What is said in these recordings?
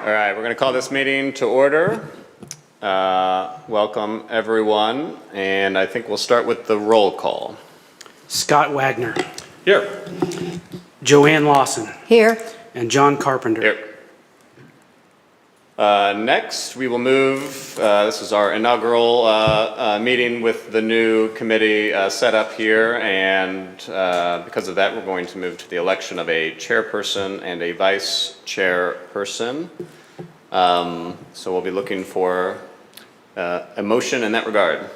All right, we're going to call this meeting to order. Welcome, everyone, and I think we'll start with the roll call. Scott Wagner, Here. Joanne Lawson, Here. and John Carpenter. Here. Next, we will move, this is our inaugural meeting with the new committee set up here, and because of that, we're going to move to the election of a chairperson and a vice chairperson. So we'll be looking for a motion in that regard.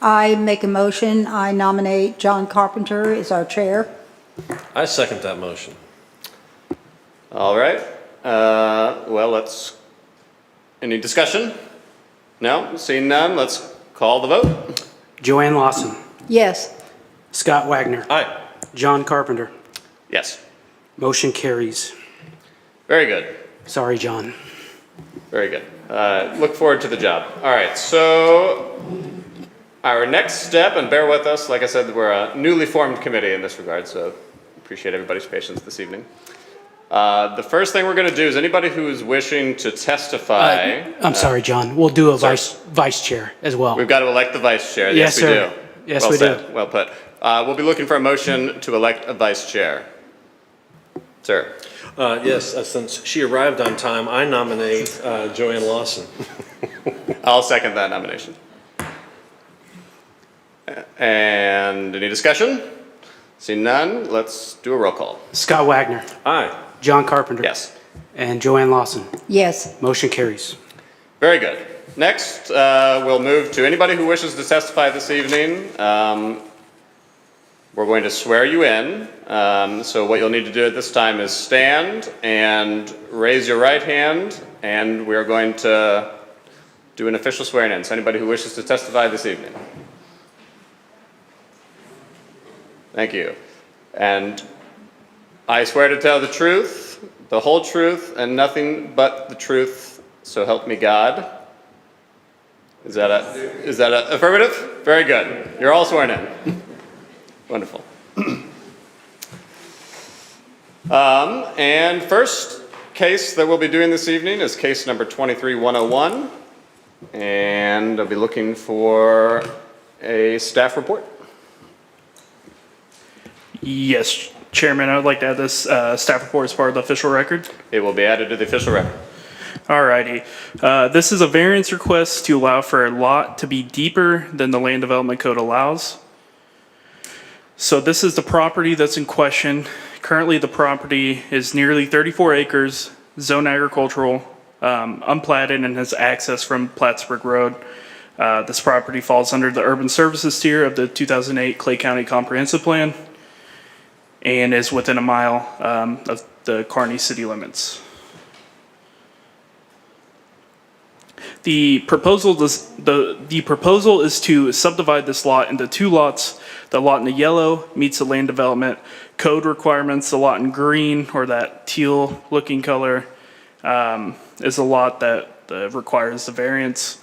I make a motion. I nominate John Carpenter as our chair. I second that motion. All right, any discussion? No, seeing none, let's call the vote. Joanne Lawson, Yes. Scott Wagner, Aye. John Carpenter. Yes, Motion carries. very good. Sorry, John. Very good. Look forward to the job. All right, so our next step, and bear with us, like I said, we're a newly formed committee in this regard, so appreciate everybody's patience this evening. The first thing we're going to do is anybody who is wishing to testify. I'm sorry, John. We'll do a sorry. vice chair as well. We've got to elect the vice chair. Yes, we sir. do. Yes, well we said. do. Well put. We'll be looking for a motion to elect a vice chair. Sir. Yes, since she arrived on time, I nominate Joanne Lawson. I'll second that nomination. And any discussion? Seeing none, let's do a roll call. Scott Wagner, Aye. John Carpenter. Yes. And Joanne Lawson. Yes. Motion carries. Very good. Next, we'll move to anybody who wishes to testify this evening. We're going to swear you in. So what you'll need to do at this time is stand and raise your right hand, and we are going to do an official swearing in. So anybody who wishes to testify this evening. Thank you. And I swear to tell the truth, the whole truth, and nothing but the truth, so help me God. Is that a affirmative? Very good. You're all sworn in. Wonderful. And first case that we'll be doing this evening is case number 23-101, and I'll be looking for a staff report. Yes, Chairman, I would like to add this staff report as part of the official record. It will be added to the official record. Alrighty. This is a variance request to allow for a lot to be deeper than the Land Development Code allows. So this is the property that's in question. Currently, the property is nearly 34 acres, zone agricultural, unplatted, and has access from Plattsburgh Road. This property falls under the urban services tier of the 2008 Clay County Comprehensive Plan and is within a mile of the Kearney city limits. The proposal is to subdivide this lot into two lots. The lot in the yellow meets the land development code requirements. The lot in green, or that teal looking color, is a lot that requires the variance.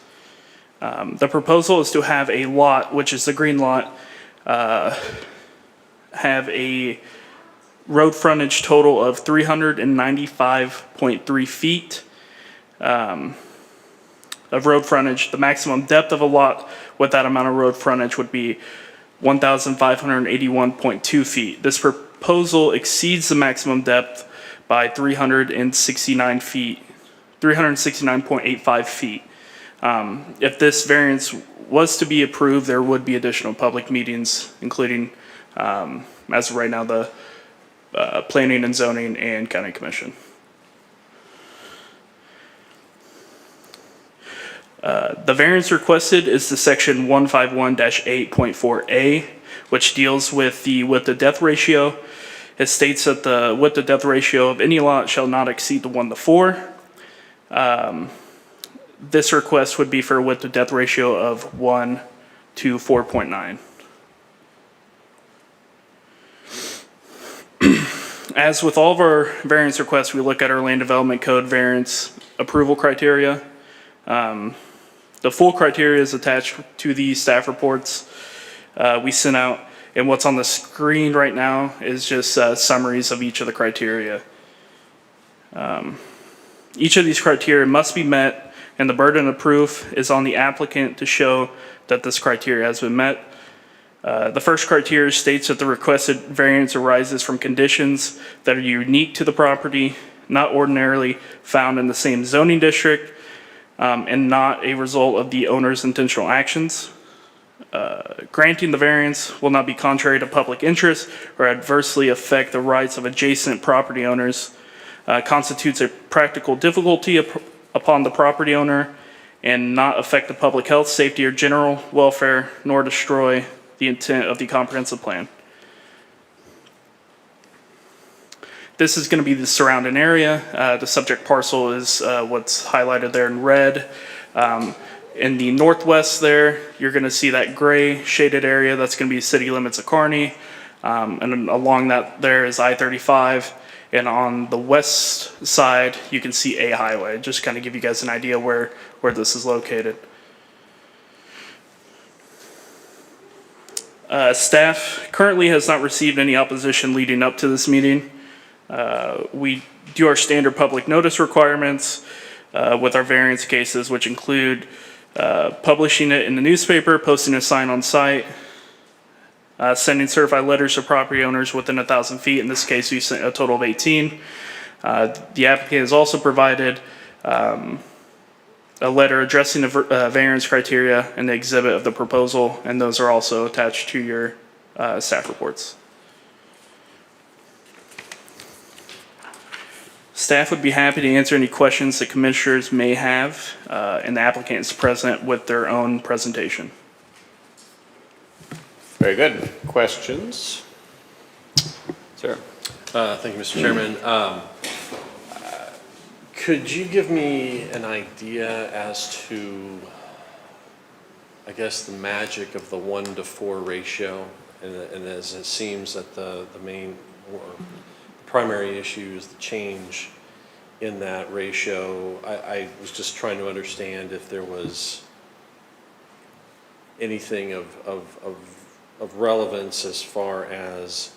The proposal is to have a lot, which is the green lot, have a road frontage total of 395.3 feet of road frontage. The maximum depth of a lot with that amount of road frontage would be 1,581.2 feet. This proposal exceeds the maximum depth by 369 feet, 369.85 feet. If this variance was to be approved, there would be additional public meetings, including, as of right now, the Planning and Zoning and County Commission. The variance requested is the section 151-8.4A, which deals with the width to depth ratio. It states that the width to depth ratio of any lot shall not exceed the 1:4. This request would be for a width to depth ratio of 1 to 4.9. As with all of our variance requests, we look at our land development code variance approval criteria. The full criteria is attached to the staff reports we sent out, and what's on the screen right now is just summaries of each of the criteria. Each of these criteria must be met, and the burden of proof is on the applicant to show that this criteria has been met. The first criteria states that the requested variance arises from conditions that are unique to the property, not ordinarily found in the same zoning district, and not a result of the owner's intentional actions. Granting the variance will not be contrary to public interest or adversely affect the rights of adjacent property owners, constitutes a practical difficulty upon the property owner, and not affect the public health, safety, or general welfare, nor destroy the intent of the comprehensive plan. This is going to be the surrounding area. The subject parcel is what's highlighted there in red. In the northwest there, you're going to see that gray shaded area. That's going to be city limits of Kearney. And then along that there is I-35. And on the west side, you can see A Highway. Just kind of give you guys an idea where this is located. Staff currently has not received any opposition leading up to this meeting. We do our standard public notice requirements with our variance cases, which include publishing it in the newspaper, posting a sign on site, sending certified letters to property owners within 1,000 feet. In this case, we sent a total of 18. The applicant has also provided a letter addressing the variance criteria and the exhibit of the proposal, and those are also attached to your staff reports. Staff would be happy to answer any questions that commissioners may have, and the applicant is present with their own presentation. Very good. Questions? Sir? Thank you, Mr. Chairman. Could you give me an idea as to, I guess, the magic of the 1-to-4 ratio? And as it seems that the main or primary issue is the change in that ratio, I was just trying to understand if there was anything of relevance as far as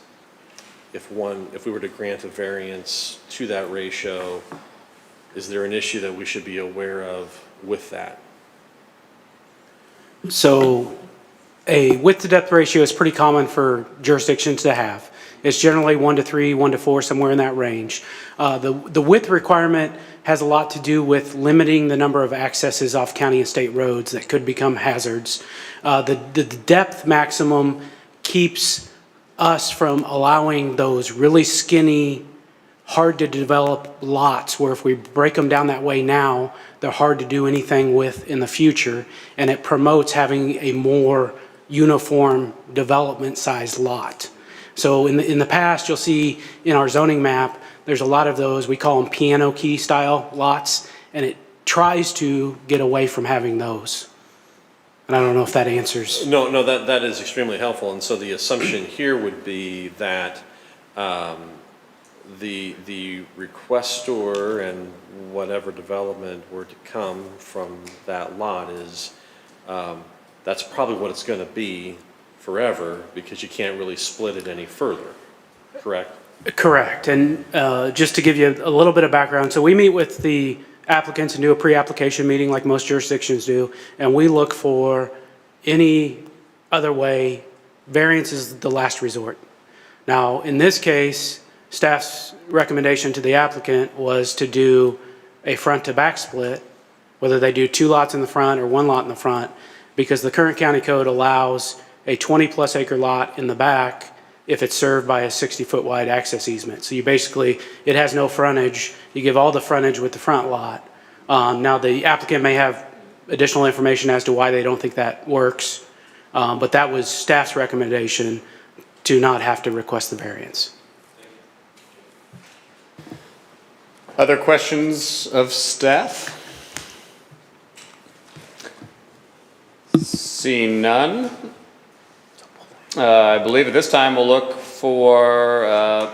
if we were to grant a variance to that ratio, is there an issue that we should be aware of with that? So a width to depth ratio is pretty common for jurisdictions to have. It's generally 1-to-3, 1-to-4, somewhere in that range. The width requirement has a lot to do with limiting the number of accesses off county and state roads that could become hazards. The depth maximum keeps us from allowing those really skinny, hard to develop lots where if we break them down that way now, they're hard to do anything with in the future, and it promotes having a more uniform development sized lot. So in the past, you'll see in our zoning map, there's a lot of those, we call them piano key style lots, and it tries to get away from having those. And I don't know if that answers. No, that is extremely helpful. And so the assumption here would be that the requestor and whatever development were to come from that lot is, that's probably what it's going to be forever, because you can't really split it any further, correct? Correct. And just to give you a little bit of background, so we meet with the applicants and do a pre-application meeting like most jurisdictions do, and we look for any other way. Variance is the last resort. Now, in this case, staff's recommendation to the applicant was to do a front to back split, whether they do 2 lots in the front or 1 lot in the front, because the current county code allows a 20-plus acre lot in the back if it's served by a 60-foot wide access easement. So you basically, it has no frontage. You give all the frontage with the front lot. Now, the applicant may have additional information as to why they don't think that works, but that was staff's recommendation to not have to request the variance. Other questions of staff? Seeing none, I believe at this time we'll look for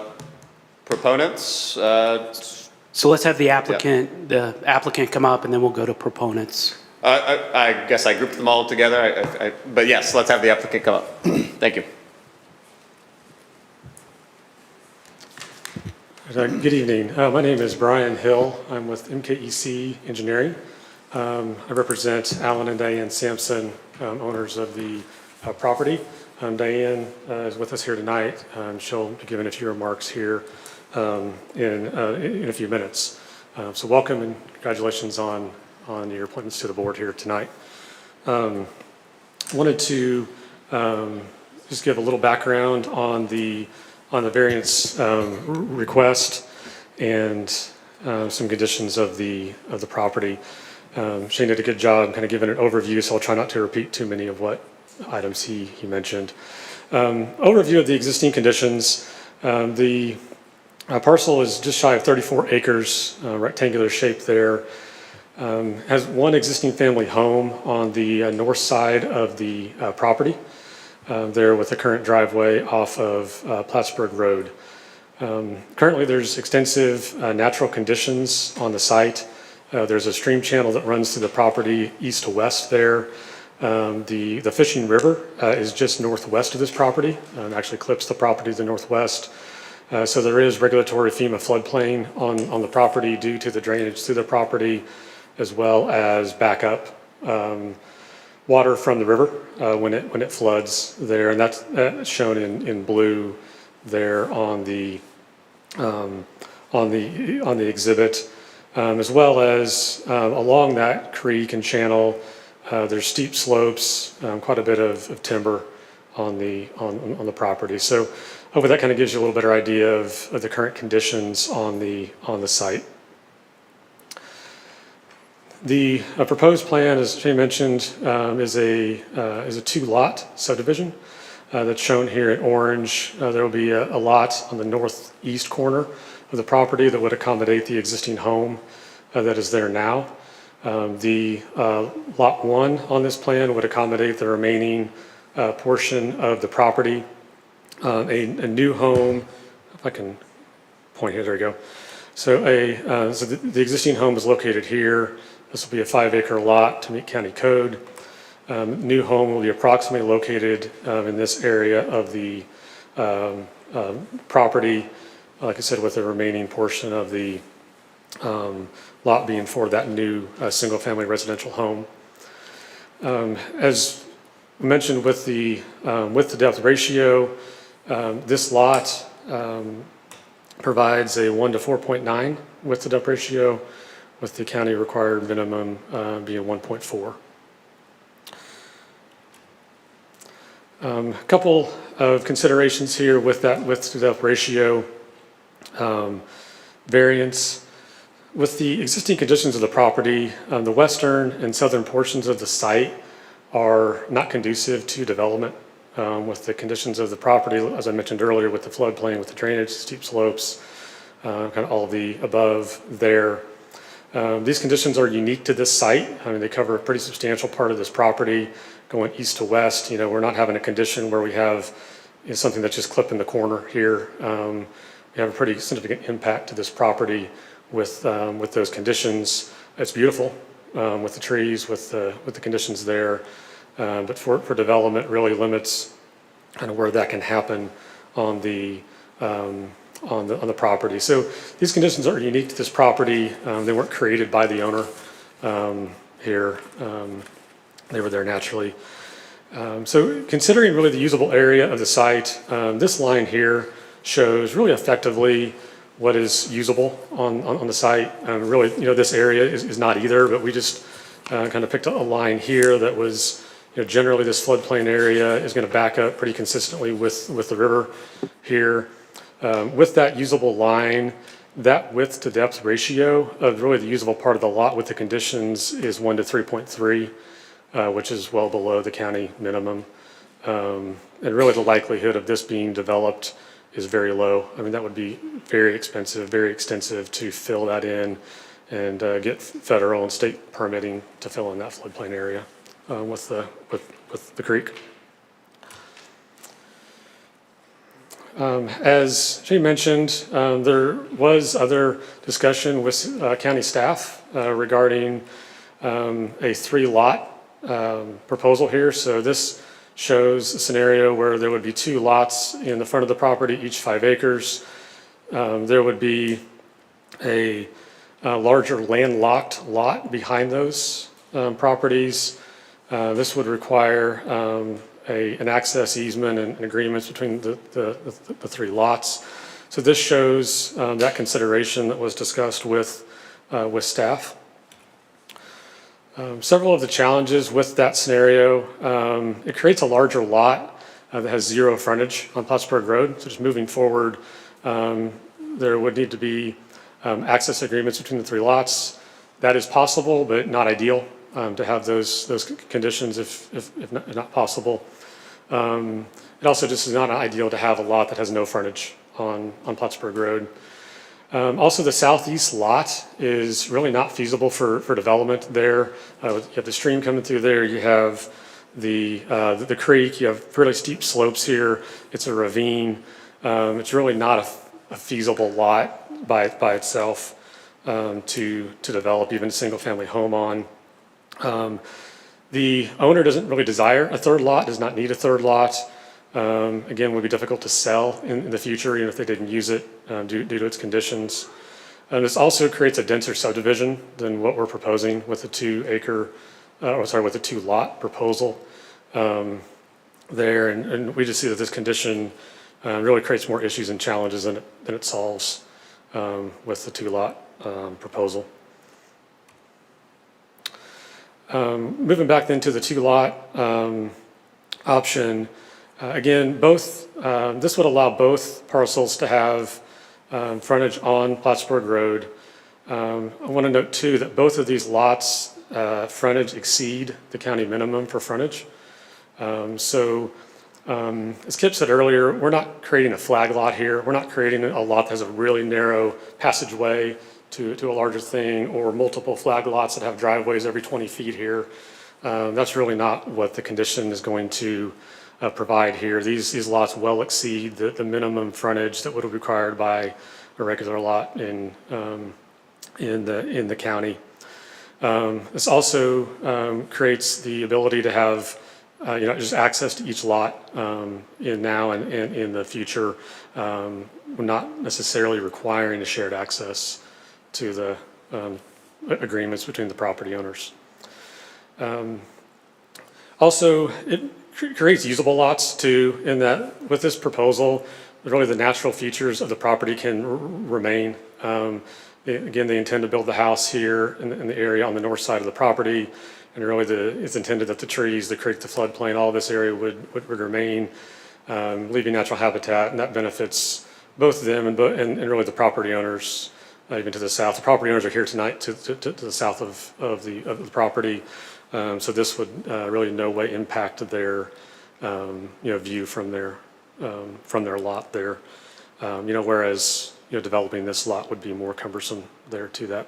proponents. So let's have the applicant come up, and then we'll go to proponents. I guess I grouped them all together, but yes, let's have the applicant come up. Thank you. Good evening. My name is Brian Hill. I'm with MKEC Engineering. I represent Alan and Diane Sampson, owners of the property. Diane is with us here tonight. She'll be giving a few remarks here in a few minutes. So welcome and congratulations on your appointments to the board here tonight. Wanted to just give a little background on the variance request and some conditions of the property. Shane did a good job kind of giving an overview, so I'll try not to repeat too many of what items he mentioned. Overview of the existing conditions. The parcel is just shy of 34 acres, rectangular shape there. Has one existing family home on the north side of the property. There with the current driveway off of Plattsburgh Road. Currently there's extensive natural conditions on the site. There's a stream channel that runs through the property east to west there. The Fishing River is just northwest of this property, actually clips the property to the northwest. So there is regulatory FEMA floodplain on the property due to the drainage through the property, as well as backup water from the river when it floods there, and that's shown in blue there on the exhibit, as well as along that creek and channel. There's steep slopes, quite a bit of timber on the property. So hopefully that kind of gives you a little better idea of the current conditions on the site. The proposed plan, as Shane mentioned, is a two-lot subdivision that's shown here in orange. There will be a lot on the northeast corner of the property that would accommodate the existing home that is there now. The lot one on this plan would accommodate the remaining portion of the property. A new home, if I can point here, there we go. So the existing home is located here. This will be a 5-acre lot to meet county code. New home will be approximately located in this area of the property, like I said, with the remaining portion of the lot being for that new single-family residential home. As mentioned with the depth ratio, this lot provides a 1 to 4.9 width to depth ratio, with the county required minimum being 1.4. A couple of considerations here with that width to depth ratio variance. With the existing conditions of the property, the western and southern portions of the site are not conducive to development with the conditions of the property, as I mentioned earlier, with the floodplain, with the drainage, steep slopes, kind of all of the above there. These conditions are unique to this site. I mean, they cover a pretty substantial part of this property going east to west. You know, we're not having a condition where we have something that's just clipping the corner here. We have a pretty significant impact to this property with those conditions. It's beautiful with the trees, with the conditions there, but for development really limits kind of where that can happen on the property. So these conditions are unique to this property. They weren't created by the owner here. They were there naturally. So considering really the usable area of the site, this line here shows really effectively what is usable on the site. Really, you know, this area is not either, but we just kind of picked a line here that was, you know, generally this floodplain area is going to back up pretty consistently with the river here. With that usable line, that width to depth ratio of really the usable part of the lot with the conditions is 1 to 3.3, which is well below the county minimum. And really the likelihood of this being developed is very low. I mean, that would be very expensive, very extensive to fill that in and get federal and state permitting to fill in that floodplain area with the creek. As she mentioned, there was other discussion with county staff regarding a 3-lot proposal here. So this shows a scenario where there would be 2 lots in the front of the property, each 5 acres. there would be a larger landlocked lot behind those properties. This would require an access easement and agreements between the three lots. So this shows that consideration that was discussed with staff. Several of the challenges with that scenario, it creates a larger lot that has zero frontage on Plattsburgh Road. So just moving forward, there would need to be access agreements between the three lots. That is possible, but not ideal to have those conditions if not possible. It also just is not ideal to have a lot that has no frontage on Plattsburgh Road. Also, the southeast lot is really not feasible for development there. You have the stream coming through there. You have the creek. You have fairly steep slopes here. It's a ravine. It's really not a feasible lot by itself to develop even a single-family home on. The owner doesn't really desire a third lot. Does not need a third lot. Again, would be difficult to sell in the future, even if they didn't use it due to its conditions. This also creates a denser subdivision than what we're proposing with the 2 lot proposal there. And we just see that this condition really creates more issues and challenges than it solves with the 2 lot proposal. Moving back then to the 2 lot option. Again, this would allow both parcels to have frontage on Plattsburgh Road. I want to note too that both of these lots frontage exceed the county minimum for frontage. So as Kip said earlier, we're not creating a flag lot here. We're not creating a lot that has a really narrow passageway to a larger thing, or multiple flag lots that have driveways every 20 feet here. That's really not what the condition is going to provide here. These lots well exceed the minimum frontage that would be required by a regular lot in the county. This also creates the ability to have just access to each lot in now and in the future, not necessarily requiring a shared access to the agreements between the property owners. Also, it creates usable lots too, in that with this proposal, really the natural features of the property can remain. Again, they intend to build the house here in the area on the north side of the property, and really it's intended that the trees, the creek, the floodplain, all this area would remain, leaving natural habitat, and that benefits both them and really the property owners, even to the south. The property owners are here tonight to the south of the property. So this would really in no way impact their view from their lot there. Whereas developing this lot would be more cumbersome there to that.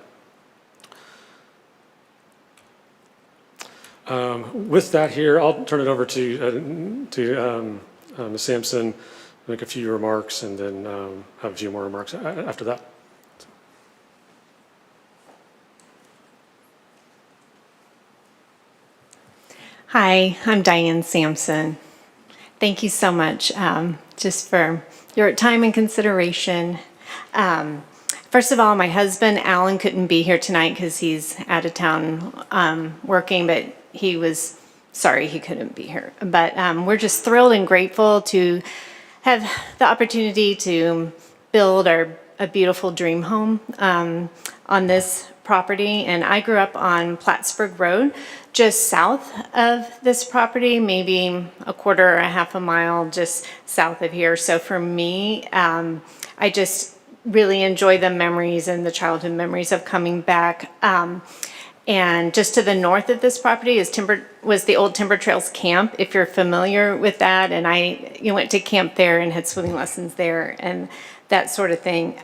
With that here, I'll turn it over to Ms. Sampson, make a few remarks, and then have a few more remarks after that. Hi, I'm Diane Sampson. Thank you so much just for your time and consideration. First of all, my husband, Alan, couldn't be here tonight because he's out of town working, but he was sorry he couldn't be here. But we're just thrilled and grateful to have the opportunity to build a beautiful dream home on this property. And I grew up on Plattsburgh Road, just south of this property, maybe a quarter or a half a mile just south of here. So for me, I just really enjoy the memories and the childhood memories of coming back. And just to the north of this property was the old Timber Trails camp, if you're familiar with that. And I went to camp there and had swimming lessons there and that sort of thing.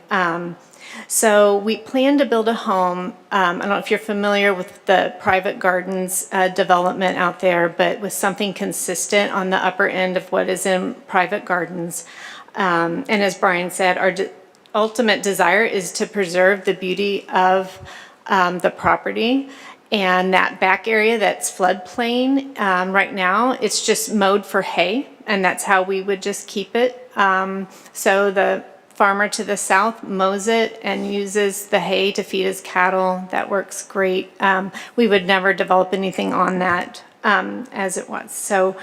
So we plan to build a home. I don't know if you're familiar with the private gardens development out there, but with something consistent on the upper end of what is in private gardens. And as Brian said, our ultimate desire is to preserve the beauty of the property. And that back area that's floodplain right now, it's just mowed for hay, and that's how we would just keep it. So the farmer to the south mows it and uses the hay to feed his cattle. That works great. We would never develop anything on that as it was. So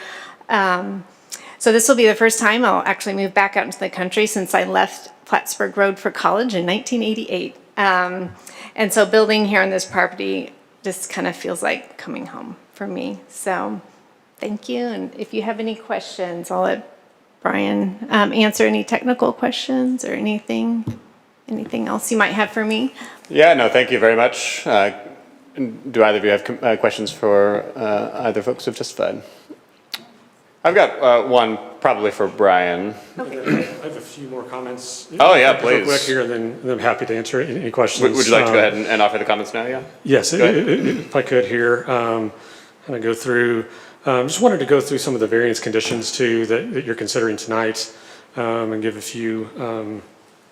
this will be the first time I'll actually move back out into the country since I left Plattsburgh Road for college in 1988. And so building here on this property just kind of feels like coming home for me. So thank you. And if you have any questions, I'll let Brian answer any technical questions or anything else you might have for me. Yeah, no, thank you very much. Do either of you have questions for either folks who've testified? I've got one probably for Brian. I have a few more comments. Oh, yeah, Real please. quick here, and then I'm happy to answer any questions. Would you like to go ahead and offer the comments now, yeah? Yes, Go ahead. if I could here, kind of go through, just wanted to go through some of the variance conditions too that you're considering tonight, and give a few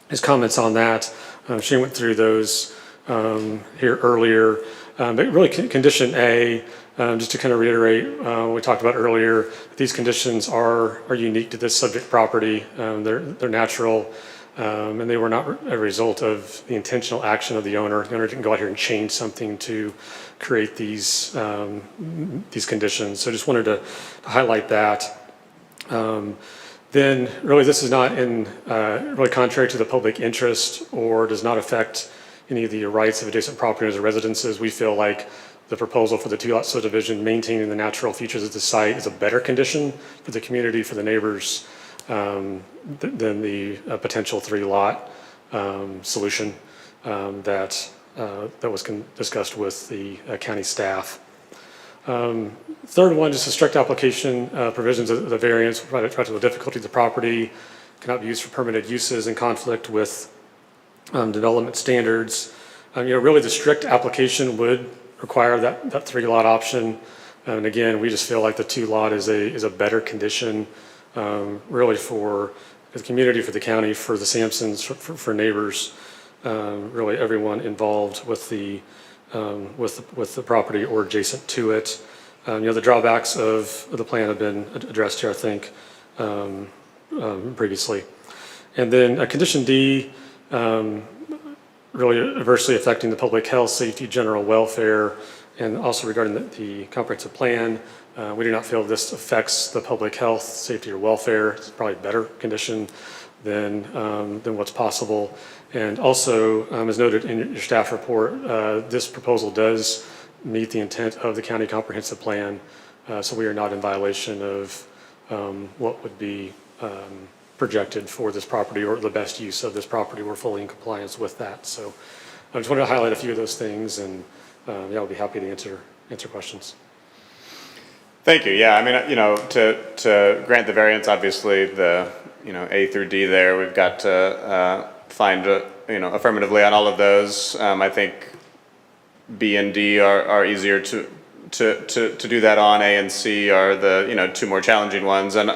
his comments on that. Shane went through those here earlier. But really, condition A, just to kind of reiterate what we talked about earlier, these conditions are unique to this subject property. They're natural, and they were not a result of the intentional action of the owner. The owner didn't go out here and change something to create these conditions. So just wanted to highlight that. Then really this is not in really contrary to the public interest or does not affect any of the rights of adjacent property owners or residences. We feel like the proposal for the two-lot subdivision maintaining the natural features of the site is a better condition for the community, for the neighbors, than the potential three-lot solution that was discussed with the county staff. Third one, just a strict application provisions of the variance, practical difficulty of the property, cannot be used for permitted uses in conflict with development standards. Really the strict application would require that three-lot option. And again, we just feel like the two-lot is a better condition, really for the community, for the county, for the Sampsons, for neighbors, really everyone involved with the property or adjacent to it. The drawbacks of the plan have been addressed here, I think, previously. And then condition D, really adversely affecting the public health, safety, general welfare, and also regarding the comprehensive plan. We do not feel this affects the public health, safety, or welfare. It's probably a better condition than what's possible. And also, as noted in your staff report, this proposal does meet the intent of the county comprehensive plan. So we are not in violation of what would be projected for this property or the best use of this property. We're fully in compliance with that. So I just wanted to highlight a few of those things, and I'll be happy to answer questions. Thank you. Yeah, I mean, to grant the variance, obviously the, A through D there, we've got to find, affirmatively on all of those. I think B and D are easier to do that on. A and C are the, two more challenging ones. And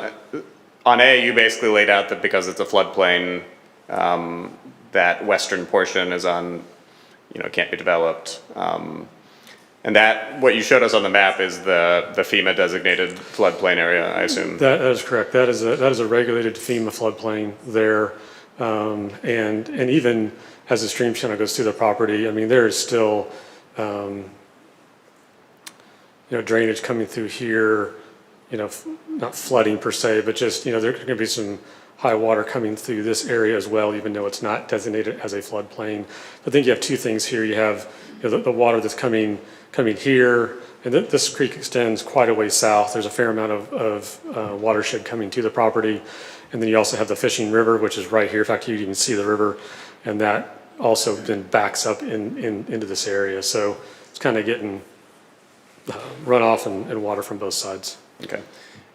on A, you basically laid out that because it's a floodplain, that western portion is on, can't be developed. And that, what you showed us on the map is the FEMA designated floodplain area, I assume. That is correct. That is a regulated FEMA floodplain there. And even as the stream channel goes through the property, I mean, there is still, drainage coming through here, not flooding per se, but just, there's going to be some high water coming through this area as well, even though it's not designated as a floodplain. I think you have two things here. You have the water that's coming here, and this creek extends quite a way south. There's a fair amount of watershed coming to the property. And then you also have the fishing river, which is right here. In fact, you can see the river, and that also then backs up into this area. So it's kind of getting runoff and water from both sides. Okay.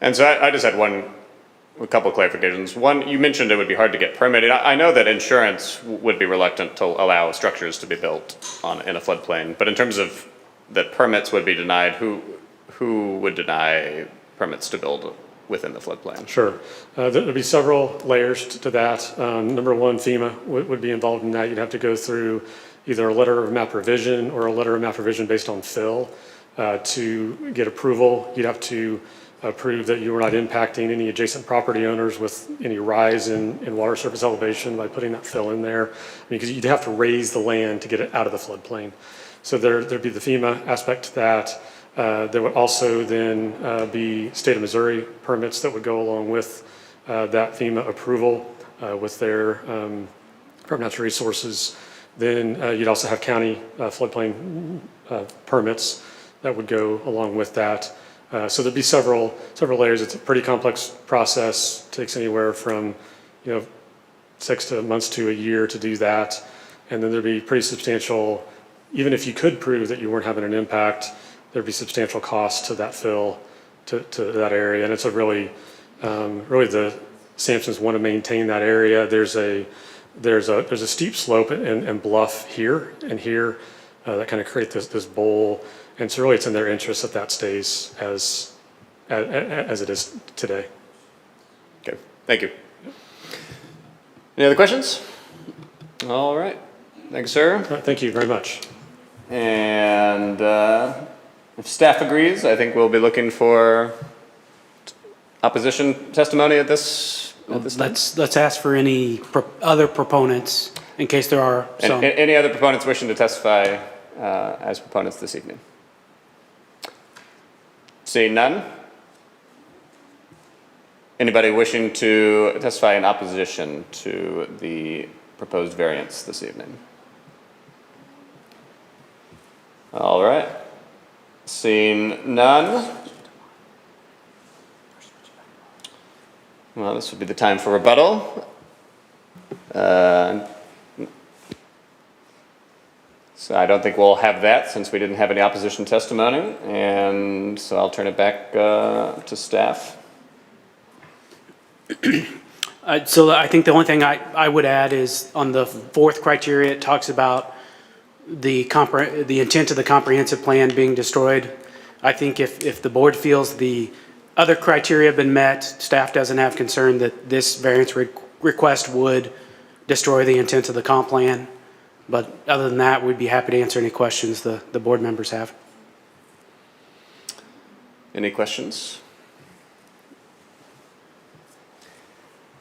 And so I just had a couple of clarifications. One, you mentioned it would be hard to get permitted. I know that insurance would be reluctant to allow structures to be built in a floodplain, but in terms of that permits would be denied, who would deny permits to build within the floodplain? Sure. There'll be several layers to that. Number one, FEMA would be involved in that. You'd have to go through either a letter of map revision or a letter of map revision based on fill to get approval. You'd have to prove that you were not impacting any adjacent property owners with any rise in water surface elevation by putting that fill in there. Because you'd have to raise the land to get it out of the floodplain. So there'd be the FEMA aspect to that. There would also then be state of Missouri permits that would go along with that FEMA approval with their Department of Natural Resources. Then you'd also have county floodplain permits that would go along with that. So there'd be several layers. It's a pretty complex process. Takes anywhere from 6 months to a year to do that. And then there'd be pretty substantial, even if you could prove that you weren't having an impact, there'd be substantial cost to that fill to that area. And it's a really the Sampsons want to maintain that area. There's a steep slope and bluff here and here that kind of create this bowl. And so really it's in their interest that that stays as it is today. Okay, thank you. Any other questions? All right, thank you, sir. All right, thank you very much. And if staff agrees, I think we'll be looking for opposition testimony at this time. Let's ask for any other proponents in case there are And some. any other proponents wishing to testify as proponents this evening? Seeing none? Anybody wishing to testify in opposition to the proposed variance this evening? All right. Seeing none? Well, this would be the time for rebuttal. So I don't think we'll have that since we didn't have any opposition testimony, and so I'll turn it back to staff. So I think the only thing I would add is on the fourth criteria, it talks about the intent of the comprehensive plan being destroyed. I think if the board feels the other criteria have been met, staff doesn't have concern that this variance request would destroy the intent of the comp plan. But other than that, we'd be happy to answer any questions the board members have. Any questions?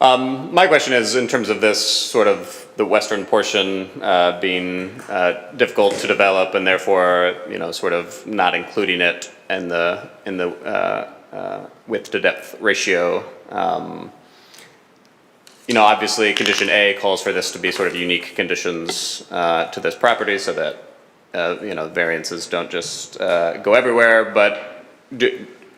My question is in terms of this sort of the western portion being difficult to develop and therefore, sort of not including it in the width to depth ratio. Obviously condition A calls for this to be sort of unique conditions to this property so that, variances don't just go everywhere, but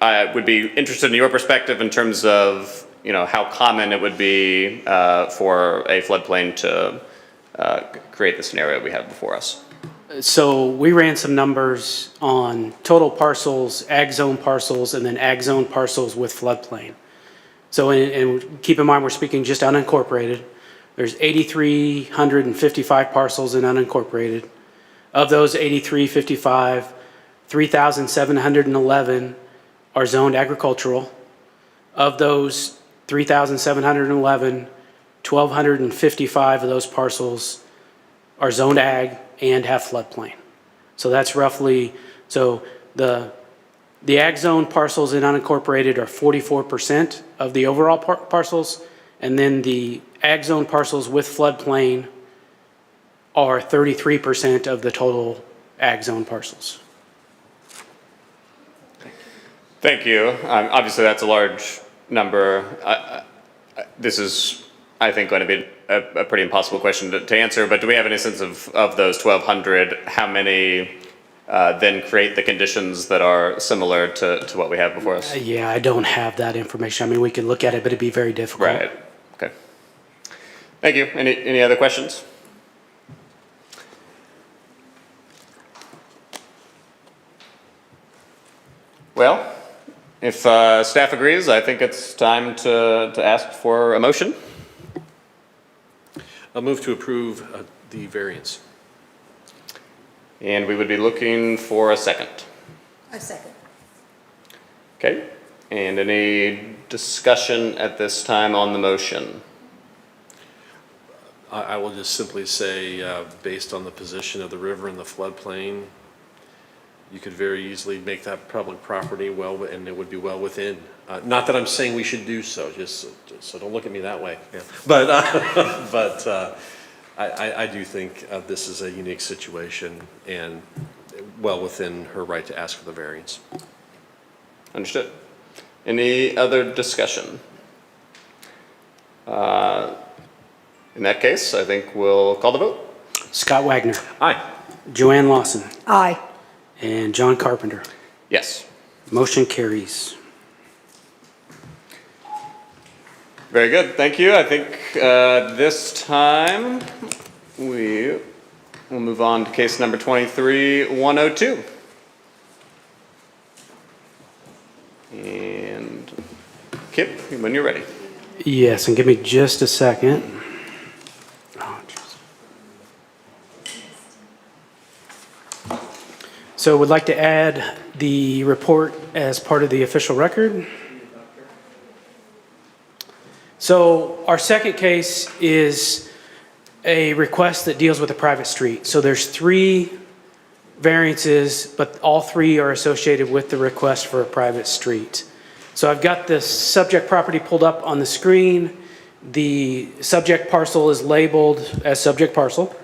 I would be interested in your perspective in terms of, how common it would be for a floodplain to create the scenario we have before us. So we ran some numbers on total parcels, ag zone parcels, and then ag zone parcels with floodplain. So, and keep in mind, we're speaking just unincorporated. There's 8,355 parcels in unincorporated. Of those 8,355, 3,711 are zoned agricultural. Of those 3,711, 1,255 of those parcels are zoned ag and have floodplain. So that's roughly, so the ag zone parcels in unincorporated are 44% of the overall parcels, and then the ag zone parcels with floodplain are 33% of the total ag zone parcels. Thank you. Obviously, that's a large number. This is, I think, going to be a pretty impossible question to answer, but do we have any sense of those 1,200, how many then create the conditions that are similar to what we have before us? Yeah, I don't have that information. I mean, we could look at it, but it'd be very difficult. Right, okay. Thank you. Any other questions? Well, if staff agrees, I think it's time to ask for a motion. I'll move to approve the variance. And we would be looking for a second. A second. Okay, and any discussion at this time on the motion? I will just simply say, based on the position of the river and the floodplain, you could very easily make that public property and it would be well within. Not that I'm saying we should do so, just so don't look at me that way. Yeah. But I do think this is a unique situation and well within her right to ask for the variance. Understood. Any other discussion? In that case, I think we'll call the vote. Scott Wagner, Aye. Joanne Lawson, Aye. and John Carpenter. Yes. Motion carries. Very good, thank you. I think this time we will move on to case number 23-102. And Kip, when you're ready. Yes, and give me just a second. Oh, jeez. So would like to add the report as part of the official record. So our second case is a request that deals with a private street. So there's 3 variances, but all 3 are associated with the request for a private street. So I've got the subject property pulled up on the screen. The subject parcel is labeled as subject parcel.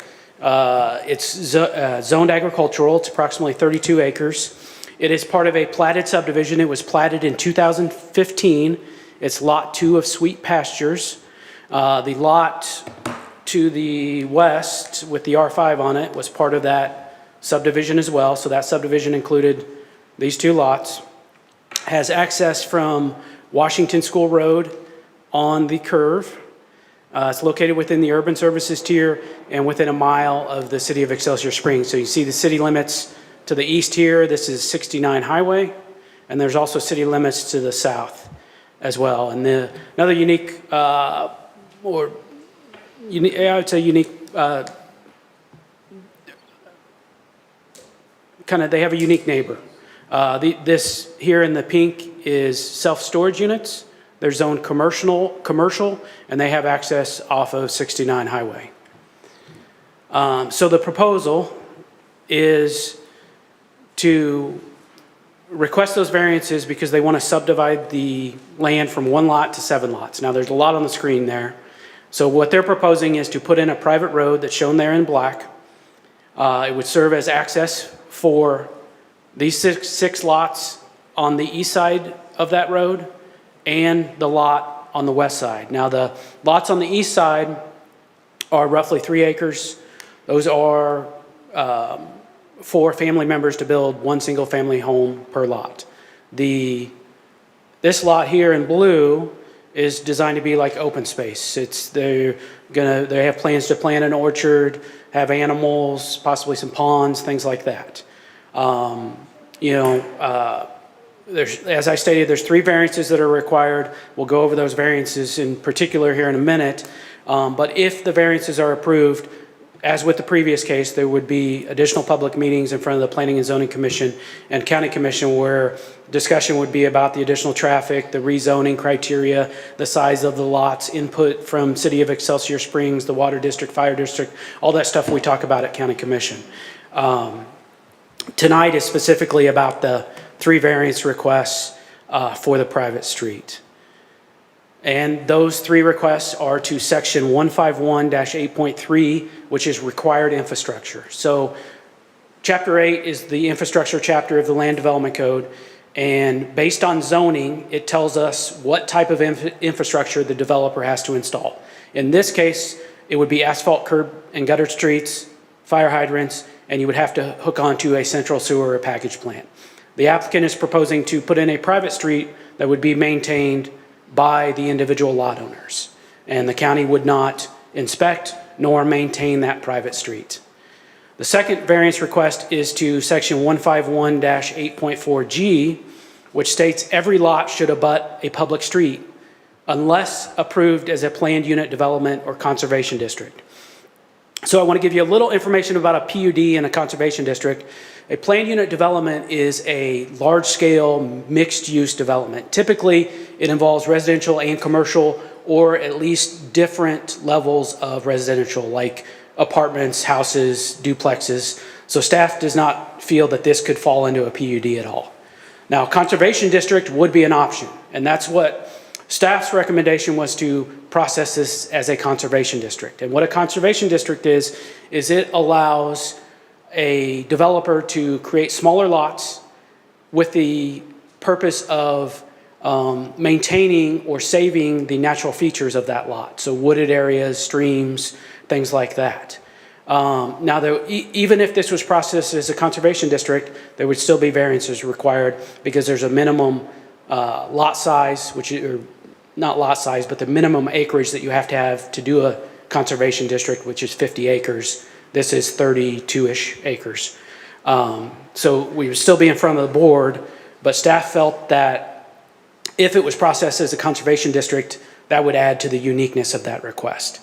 It's zoned agricultural. It's approximately 32 acres. It is part of a platted subdivision. It was platted in 2015. It's Lot 2 of Sweet Pastures. The lot to the west with the R5 on it was part of that subdivision as well. So that subdivision included these 2 lots. Has access from Washington School Road on the curve. It's located within the urban services tier and within a mile of the city of Excelsior Springs. So you see the city limits to the east here. This is 69 Highway. And there's also city limits to the south as well. And another unique, I would say unique, they have a unique neighbor. This here in the pink is self-storage units. They're zoned commercial, and they have access off of 69 Highway. So the proposal is to request those variances because they want to subdivide the land from 1 lot to 7 lots. Now there's a lot on the screen there. So what they're proposing is to put in a private road that's shown there in black. It would serve as access for these six lots on the east side of that road and the lot on the west side. Now the lots on the east side are roughly 3 acres. Those are for family members to build 1 single family home per lot. This lot here in blue is designed to be like open space. They have plans to plant an orchard, have animals, possibly some ponds, things like that. As I stated, there's 3 variances that are required. We'll go over those variances in particular here in a minute. But if the variances are approved, as with the previous case, there would be additional public meetings in front of the Planning and Zoning Commission and County Commission where discussion would be about the additional traffic, the rezoning criteria, the size of the lots, input from City of Excelsior Springs, the Water District, Fire District, all that stuff we talk about at County Commission. Tonight is specifically about the 3 variance requests for the private street. And those 3 requests are to section 151-8.3, which is required infrastructure. So chapter 8 is the infrastructure chapter of the Land Development Code. And based on zoning, it tells us what type of infrastructure the developer has to install. In this case, it would be asphalt curb and gutter streets, fire hydrants, and you would have to hook onto a central sewer or package plant. The applicant is proposing to put in a private street that would be maintained by the individual lot owners. And the county would not inspect nor maintain that private street. The second variance request is to section 151-8.4G, which states every lot should abut a public street unless approved as a planned unit development or conservation district. So I want to give you a little information about a PUD and a conservation district. A planned unit development is a large-scale mixed-use development. Typically, it involves residential and commercial, or at least different levels of residential, like apartments, houses, duplexes. So staff does not feel that this could fall into a PUD at all. Now, conservation district would be an option, and that's what staff's recommendation was, to process this as a conservation district. And what a conservation district is it allows a developer to create smaller lots with the purpose of maintaining or saving the natural features of that lot. So wooded areas, streams, things like that. Now, even if this was processed as a conservation district, there would still be variances required because there's a minimum lot size, which is, or not lot size, but the minimum acreage that you have to do a conservation district, which is 50 acres. This is 32-ish acres. So we would still be in front of the board, but staff felt that if it was processed as a conservation district, that would add to the uniqueness of that request.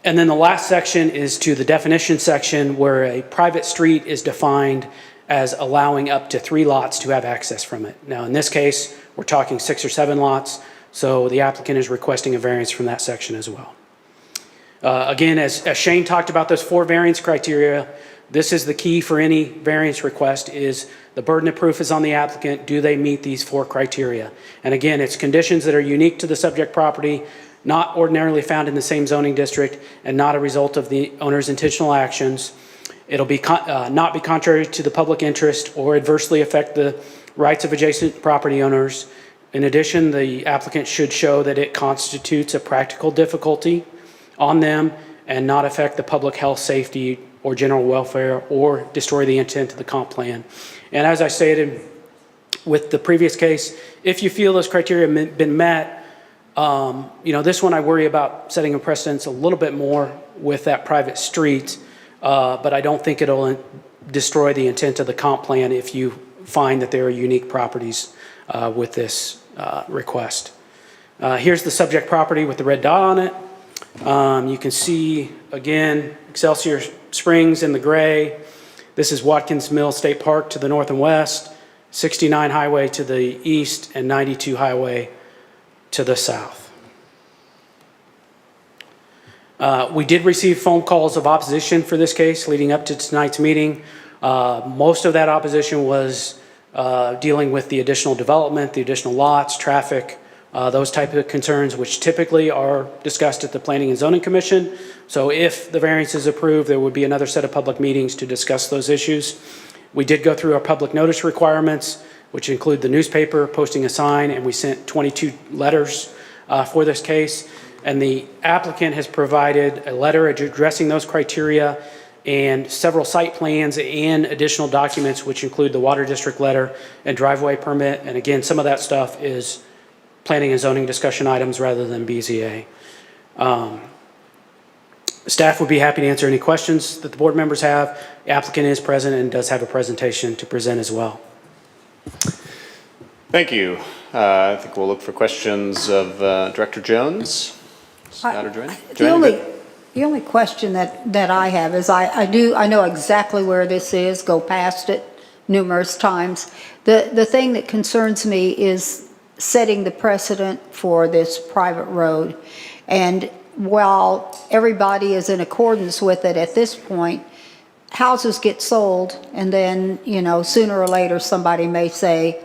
And then the last section is to the definition section, where a private street is defined as allowing up to 3 lots to have access from it. Now, in this case, we're talking 6 or 7 lots, so the applicant is requesting a variance from that section as well. Again, as Shane talked about those 4 variance criteria, this is the key for any variance request: is the burden of proof is on the applicant. Do they meet these 4 criteria? And again, it's conditions that are unique to the subject property, not ordinarily found in the same zoning district, and not a result of the owner's intentional actions. It'll be not be contrary to the public interest or adversely affect the rights of adjacent property owners. In addition, the applicant should show that it constitutes a practical difficulty on them and not affect the public health, safety, or general welfare, or destroy the intent of the comp plan. And as I stated with the previous case, if you feel those criteria have been met, this one I worry about setting a precedence a little bit more with that private street, but I don't think it'll destroy the intent of the comp plan if you find that there are unique properties with this request. Here's the subject property with the red dot on it. You can see, again, Excelsior Springs in the gray. This is Watkins Mill State Park to the north and west, 69 Highway to the east, and 92 Highway to the south. We did receive phone calls of opposition for this case leading up to tonight's meeting. Most of that opposition was dealing with the additional development, the additional lots, traffic, those type of concerns, which typically are discussed at the Planning and Zoning Commission. So if the variance is approved, there would be another set of public meetings to discuss those issues. We did go through our public notice requirements, which include the newspaper, posting a sign, and we sent 22 letters for this case. And the applicant has provided a letter addressing those criteria and several site plans and additional documents, which include the water district letter and driveway permit. And again, some of that stuff is planning and zoning discussion items rather than BZA. Staff would be happy to answer any questions that the board members have. The applicant is present and does have a presentation to present as well. Thank you. I think we'll look for questions of Director Jones. Scott or Joanne? The only question that I have is I know exactly where this is, go past it numerous times. The thing that concerns me is setting the precedent for this private road. And while everybody is in accordance with it at this point, houses get sold, and then, sooner or later somebody may say,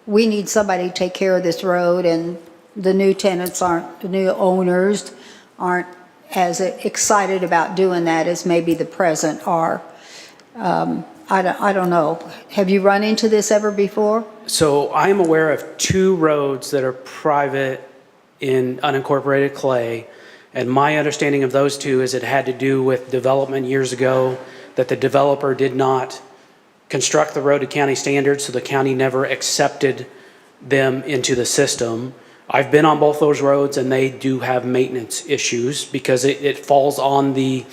we need somebody to take care of this road, and the new tenants the new owners aren't as excited about doing that as maybe the present are. I don't know. Have you run into this ever before? So I am aware of 2 roads that are private in unincorporated Clay. And my understanding of those 2 is it had to do with development years ago, that the developer did not construct the road to county standards, so the county never accepted them into the system. I've been on both those roads, and they do have maintenance issues because it falls on the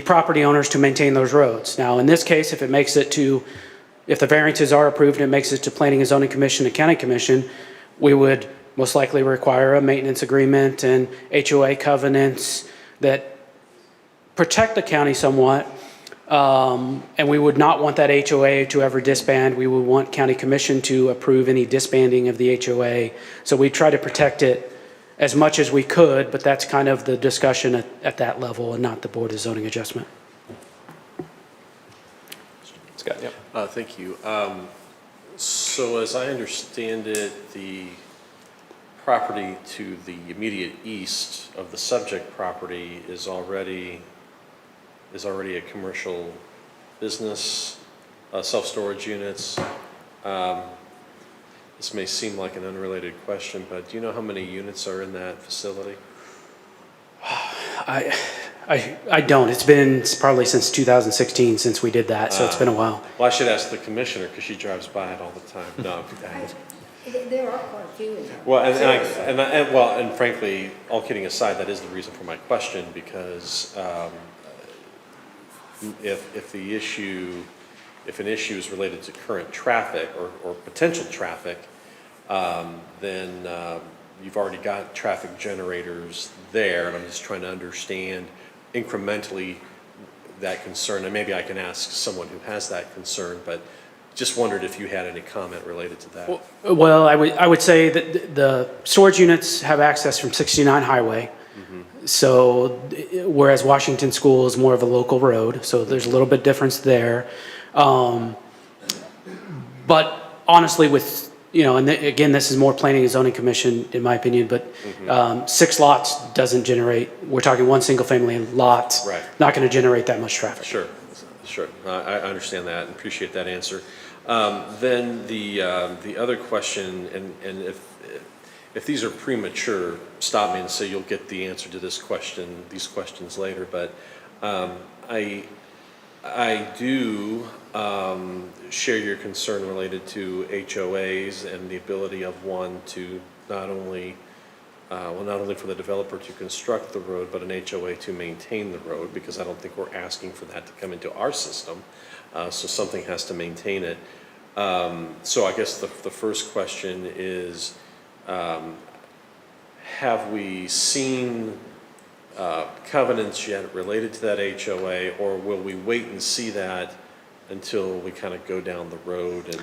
property owners to maintain those roads. Now, in this case, if the variances are approved and it makes it to Planning and Zoning Commission and County Commission, we would most likely require a maintenance agreement and HOA covenants that protect the county somewhat. And we would not want that HOA to ever disband. We would want County Commission to approve any disbanding of the HOA. So we try to protect it as much as we could, but that's kind of the discussion at that level and not the Board of Zoning Adjustment. Scott, yep. Thank you. So as I understand it, the property to the immediate east of the subject property is already a commercial business, self-storage units. This may seem like an unrelated question, but do you know how many units are in that facility? I don't. It's probably since 2016 since we did that, so it's been a while. Well, I should ask the commissioner because she drives by it all the time. No. There are quite a few in there. Well, and frankly, all kidding aside, that is the reason for my question, because if an issue is related to current traffic or potential traffic, then you've already got traffic generators there, and I'm just trying to understand incrementally that concern, and maybe I can ask someone who has that concern, but just wondered if you had any comment related to that. Well, I would say that the storage units have access from 69 Highway. So, whereas Washington School is more of a local road, so there's a little bit difference there. But honestly, with, and again, this is more planning and zoning commission, in my opinion, but 6 lots doesn't generate, we're talking one single family lot. Right. Not going to generate that much traffic. Sure. I understand that and appreciate that answer. Then the other question, and if these are premature, stop me and say you'll get the answer to these questions later. But I do share your concern related to HOAs and the ability of one to not only for the developer to construct the road, but an HOA to maintain the road, because I don't think we're asking for that to come into our system. So something has to maintain it. So I guess the first question is, have we seen covenants yet related to that HOA, or will we wait and see that until we kind of go down the road,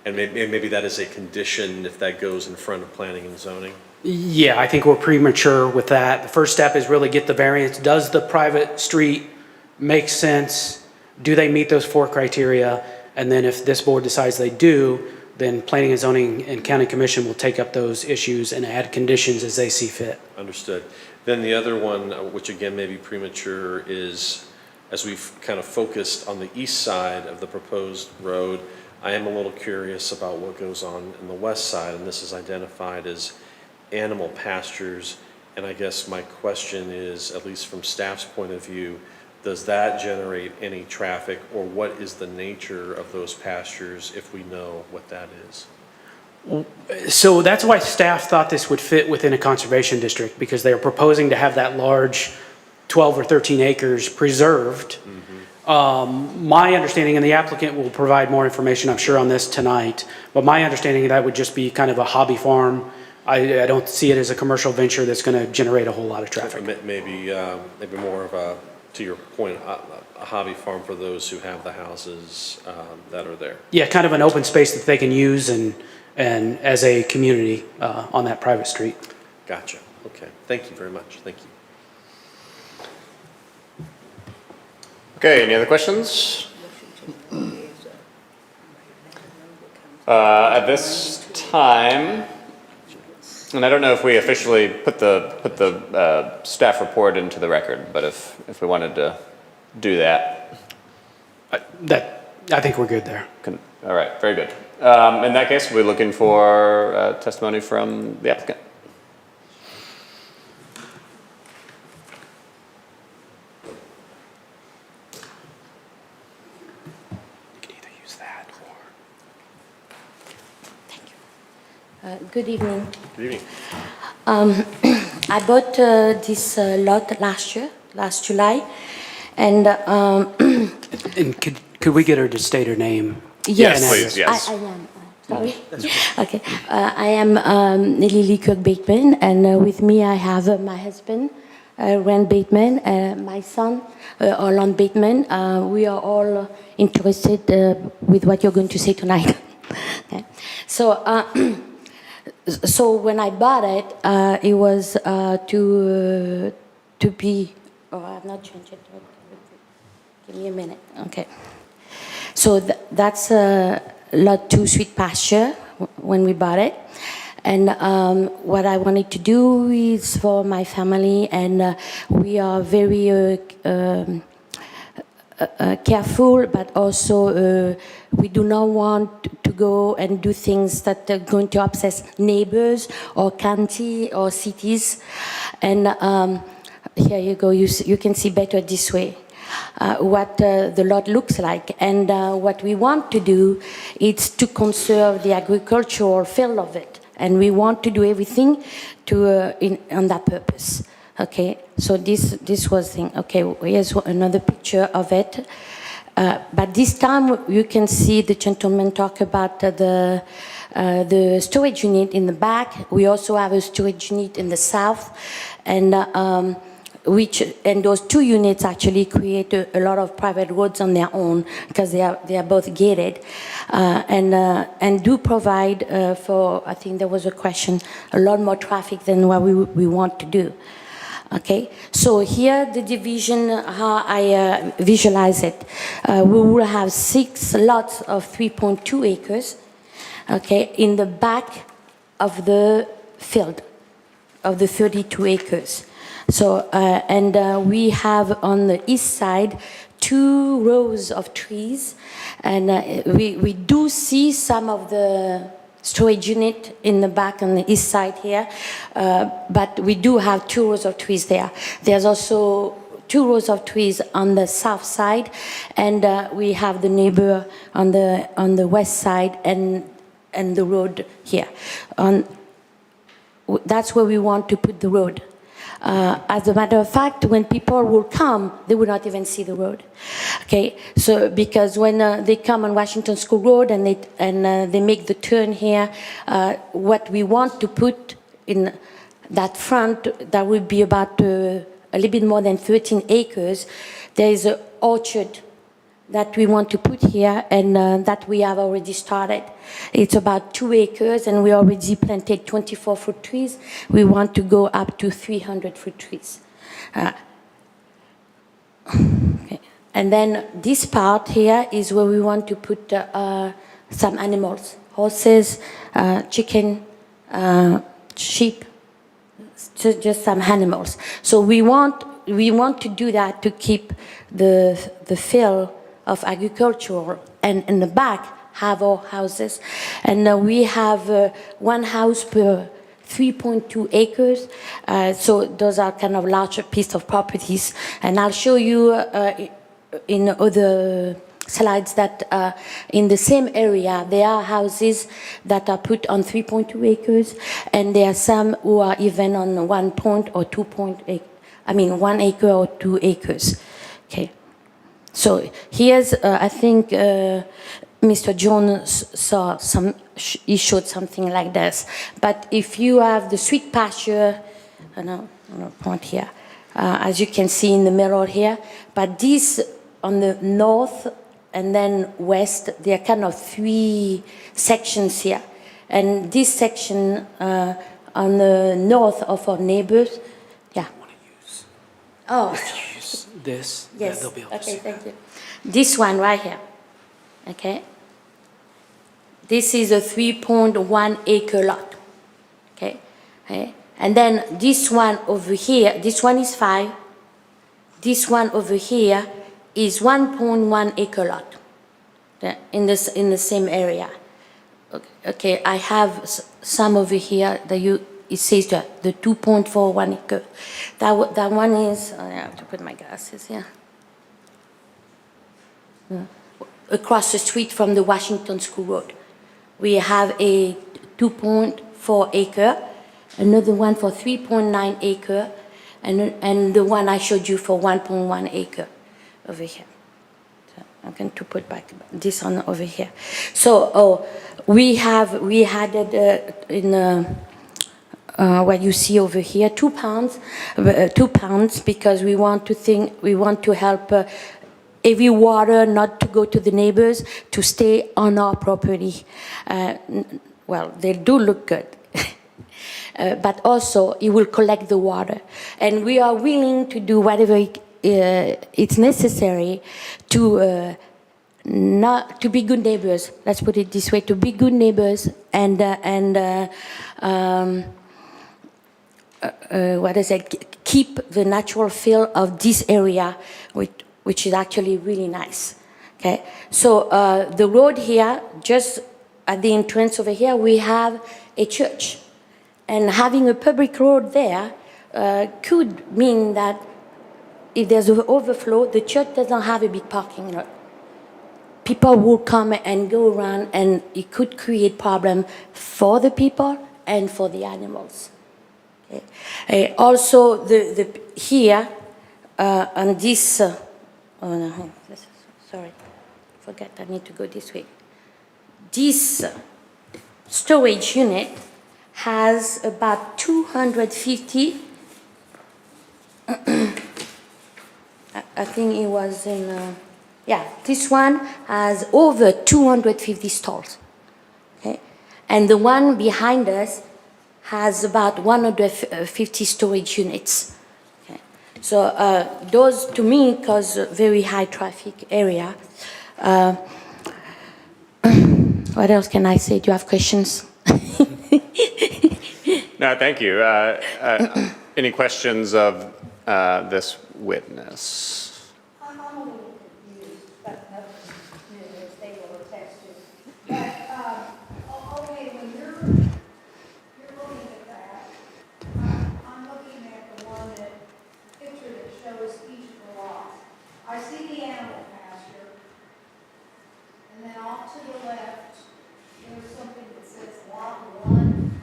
and maybe that is a condition if that goes in front of planning and zoning? Yeah, I think we're premature with that. The first step is really get the variance. Does the private street make sense? Do they meet those 4 criteria? And then if this board decides they do, then planning and zoning and county commission will take up those issues and add conditions as they see fit. Understood. Then the other one, which again may be premature, is as we've kind of focused on the east side of the proposed road, I am a little curious about what goes on in the west side, and this is identified as animal pastures. And I guess my question is, at least from staff's point of view, does that generate any traffic, or what is the nature of those pastures if we know what that is? So that's why staff thought this would fit within a conservation district, because they are proposing to have that large 12 or 13 acres preserved. My understanding, and the applicant will provide more information, I'm sure, on this tonight, but my understanding that would just be kind of a hobby farm. I don't see it as a commercial venture that's going to generate a whole lot of traffic. Maybe more of a, to your point, a hobby farm for those who have the houses that are there. Yeah, kind of an open space that they can use and as a community on that private street. Gotcha. Okay. Thank you very much. Thank you. Okay, any other questions? At this time, and I don't know if we officially put the staff report into the record, but if we wanted to do that. I think we're good there. All right, very good. In that case, we're looking for testimony from the applicant. You can either use that or... Good evening. Good evening. I bought this lot last July, and And could we get her to state her name? yes, Yes, please, yes. I am. Sorry. Okay, I am Lily Cook Bateman, and with me I have my husband, Rand Bateman, my son, Orlando Bateman. We are all interested with what you're going to say tonight. Okay, so. So when I bought it, it was to be. Oh, I've not changed it. Give me a minute. Okay. So that's lot 2 Sweet Pasture when we bought it. And what I wanted to do is for my family, and we are very careful, but also we do not want to go and do things that are going to upset neighbors or county or cities. And here you go, you can see better this way. What the lot looks like, and what we want to do is to conserve the agricultural field of it, and we want to do everything to on that purpose. Okay, so this was thing. Okay, here's another picture of it. But this time you can see the gentleman talk about the storage unit in the back. We also have a storage unit in the south, and those 2 units actually create a lot of private roads on their own because they are both gated, and do provide for, I think there was a question, a lot more traffic than what we want to do. Okay, so here the division, how I visualize it, we will have 6 lots of 3.2 acres, okay, in the back of the field of the 32 acres. So, we have on the east side 2 rows of trees, and we do see some of the storage unit in the back on the east side here, but we do have 2 rows of trees there. There's also 2 rows of trees on the south side, and we have the neighbor on the west side and the road here. That's where we want to put the road. As a matter of fact, when people will come, they will not even see the road. Okay, so because when they come on Washington School Road and they make the turn here, what we want to put in that front, that would be about a little bit more than 13 acres. There is an orchard that we want to put here, and that we have already started. It's about 2 acres, and we already planted 24 fruit trees. We want to go up to 300 fruit trees. Okay. And then this part here is where we want to put some animals, horses, chicken, sheep, just some animals. So we want to do that to keep the field of agriculture, and in the back have our houses. And we have 1 house per 3.2 acres. So those are kind of larger piece of properties. And I'll show you in other slides that in the same area there are houses that are put on 3.2 acres, and there are some who are even on 1 acre or 2 acres. Okay. So here's, I think Mr. Jones he showed something like this. But if you have the sweet pasture, I'm going to point here, as you can see in the middle here, but these on the north and then west, there are kind of 3 sections here. And this section on the north of our neighbors, yeah. Oh. This, Yes. they'll be able to see Okay, thank you. This one right here. Okay. This is a 3.1 acre lot. Okay. Okay. And then this one over here, this one is 5. This one over here is 1.1 acre lot. In the same area. Okay. I have some over here that it says that the 2.41 acre. That one is, I have to put my glasses here. Across the street from the Washington School Road. We have a 2.4 acre, another one for 3.9 acre, and the one I showed you for 1.1 acre over here. So I'm going to put back this on over here. So we had it in what you see over here, 2 pounds, 2 pounds, because we want to help every water not to go to the neighbors, to stay on our property. Well, they do look good. But also it will collect the water. And we are willing to do whatever it's necessary to not to be good neighbors. Let's put it this way: to be good neighbors and what is it? Keep the natural feel of this area, which is actually really nice. Okay, so the road here, just at the entrance over here, we have a church, and having a public road there could mean that if there's an overflow, the church doesn't have a big parking lot. People will come and go around, and it could create problem for the people and for the animals. Okay. Also, here on this, oh no, sorry, forget. I need to go this way. This storage unit has about 250. I think it was in. Yeah, this one has over 250 stalls. Okay, and the one behind us has about 150 storage units. Okay. So those, to me, cause a very high traffic area. What else can I say? Do you have questions? No, thank you. Any questions of this witness? I'm a little confused, but they will attest to. But, okay, when you're looking at that, I'm looking at the one picture that shows each of the lots. I see the animal pasture, and then off to the left, there's something that says lot 1.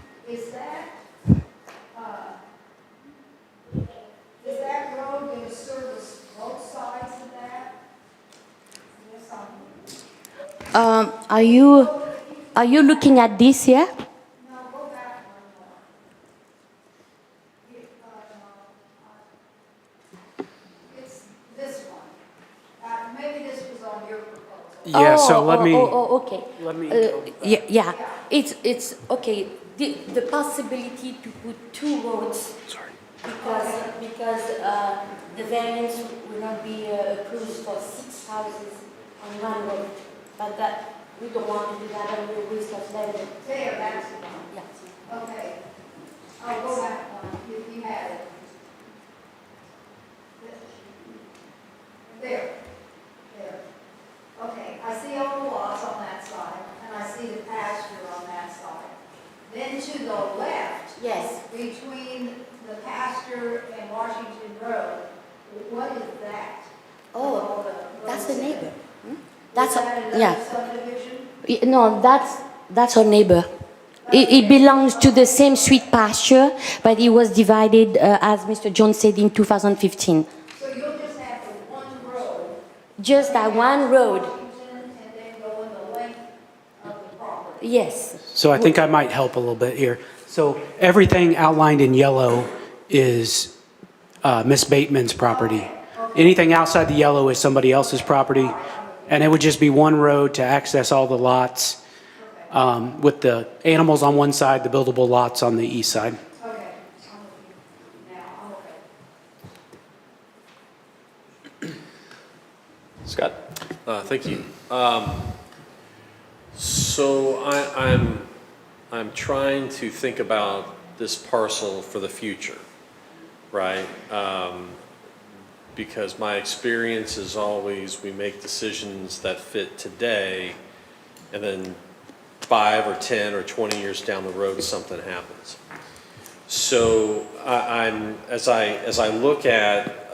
Is that road going to service both sides of that? Yes, Are you looking at this here? no, go back one more. It's this one. Maybe this was on your proposal. Yeah, so let me, okay. let me. Yeah. It's okay. The possibility to put two roads. Sorry. Because the variance will not be approved for 6 houses on one road. But that, we don't want to do that, and we'll waste of land. There, that's the one. Yeah. Okay. I'll go back one, if you had it. There. Okay, I see all the lots on that side, and I see the pasture on that side. Then to the left, Yes. between the pasture and Washington Road, what is that? Oh, All the that's roads the there. neighbor. Is that yeah. another subdivision? No, that's our neighbor. It belongs to the same sweet pasture, but it was divided, as Mr. Jones said, in 2015. So you'll just have the one road. Just that one road. Washington, and then go in the length of the property. Yes. So I think I might help a little bit here. So everything outlined in yellow is Miss Bateman's property. Anything outside the yellow is somebody else's property, and it would just be one road to access all the lots, with the animals on one side, the buildable lots on the east side. Okay, I'm with you. Now, I'm okay. Scott? Thank you. So I'm trying to think about this parcel for the future, right? Because my experience is always we make decisions that fit today, and then 5 or 10 or 20 years down the road, something happens. So as I look at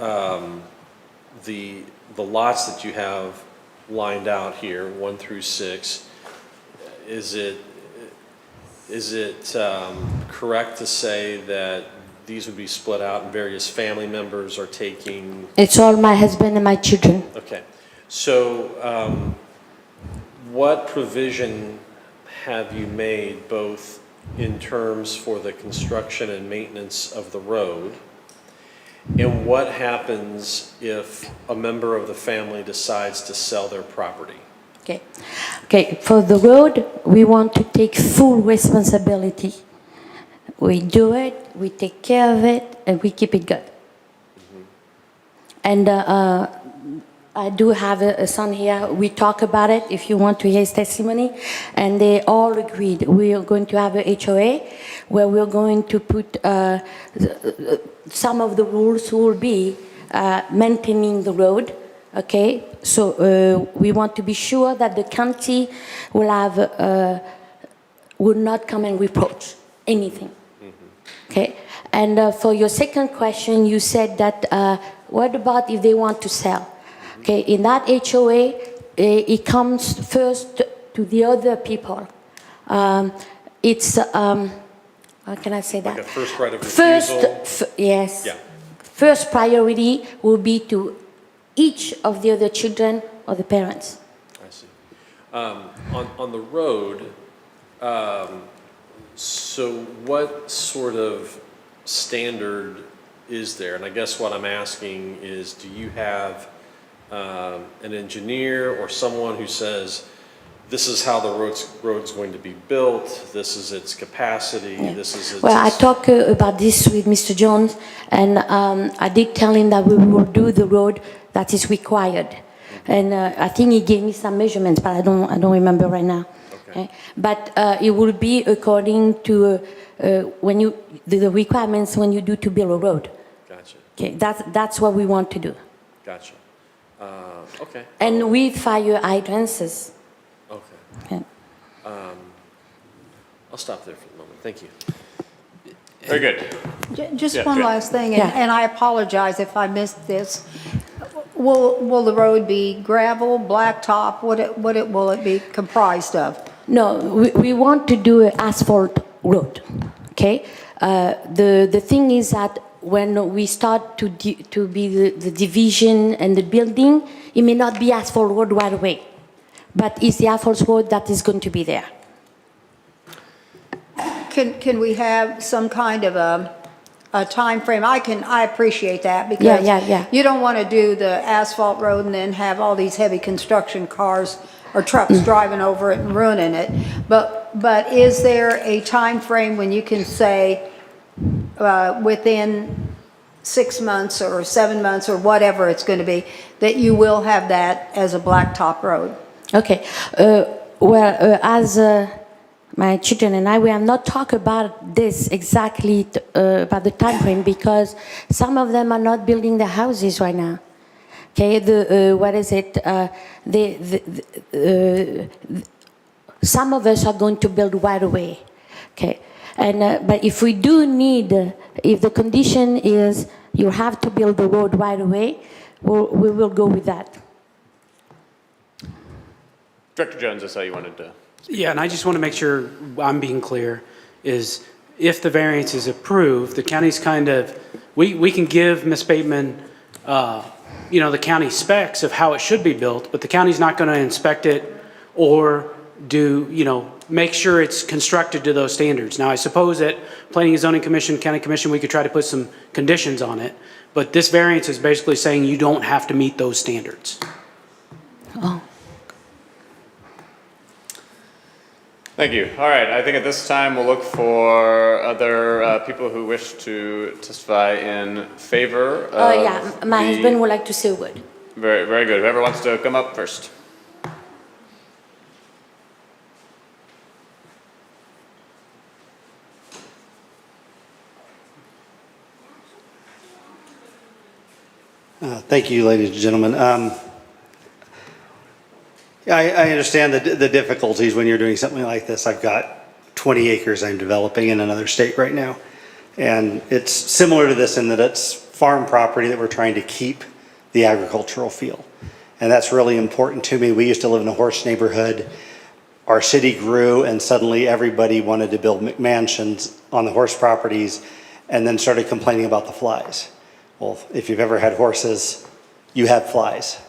the lots that you have lined out here, 1 through 6, is it correct to say that these would be split out and various family members are taking? It's all my husband and my children. Okay, so what provision have you made both in terms for the construction and maintenance of the road? And what happens if a member of the family decides to sell their property? Okay, for the road, we want to take full responsibility. We do it, we take care of it, and we keep it good. And I do have a son here. We talk about it if you want to hear his testimony. And they all agreed. We are going to have a HOA where we're going to put some of the rules will be maintaining the road. Okay, so we want to be sure that the county will not come and reproach anything. Okay, and for your second question, you said that what about if they want to sell? Okay, in that HOA, it comes first to the other people. It's how can I say that? Like a first right of refusal? Yes. Yeah. First priority will be to each of the other children or the parents. I see. On the road, so what sort of standard is there? And I guess what I'm asking is, do you have an engineer or someone who says, this is how the road's going to be built, this is its capacity, this is its... Well, I talked about this with Mr. Jones, and I did tell him that we will do the road that is required. And I think he gave me some measurements, but I don't remember right now. Okay. But it will be according to when you the requirements when you do to build a road. Gotcha. Okay, that's what we want to do. Gotcha. Okay. And with fire hydrants. Okay. Okay. I'll stop there for the moment. Thank you. Very good. Just Yeah, one Jen. last thing, Yeah. and I apologize if I missed this. Will the road be gravel, blacktop? Will it be comprised of? No, we want to do an asphalt road. Okay. The thing is that when we start to be the division and the building, it may not be asphalt road right away, but it's the asphalt road that is going to be there. Can we have some kind of a time frame? I appreciate that because Yeah. you don't want to do the asphalt road and then have all these heavy construction cars or trucks driving over it and ruining it. But is there a time frame when you can say within 6 months or 7 months or whatever it's going to be that you will have that as a blacktop road? Okay. As my children and I, we have not talked about this exactly about the time frame because some of them are not building their houses right now. Okay, some of us are going to build right away. Okay, and but if we do need, if the condition is you have to build the road right away, we will go with that. Director Jones, I saw you wanted to... Yeah, and I just want to make sure I'm being clear, is if the variance is approved, the county's kind of, we can give Ms. Bateman, the county specs of how it should be built, but the county's not going to inspect it or make sure it's constructed to those standards. Now, I suppose that Planning and Zoning Commission, County Commission, we could try to put some conditions on it, but this variance is basically saying you don't have to meet those standards. Oh. Thank you. All right, I think at this time we'll look for other people who wish to testify in favor of My husband would like to say a word. Very, very good. Whoever wants to come up first. Thank you, ladies and gentlemen. I understand the difficulties when you're doing something like this. I've got 20 acres I'm developing in another state right now. And it's similar to this in that it's farm property that we're trying to keep the agricultural feel. And that's really important to me. We used to live in a horse neighborhood. Our city grew and suddenly everybody wanted to build McMansions on the horse properties and then started complaining about the flies. Well, if you've ever had horses, you have flies.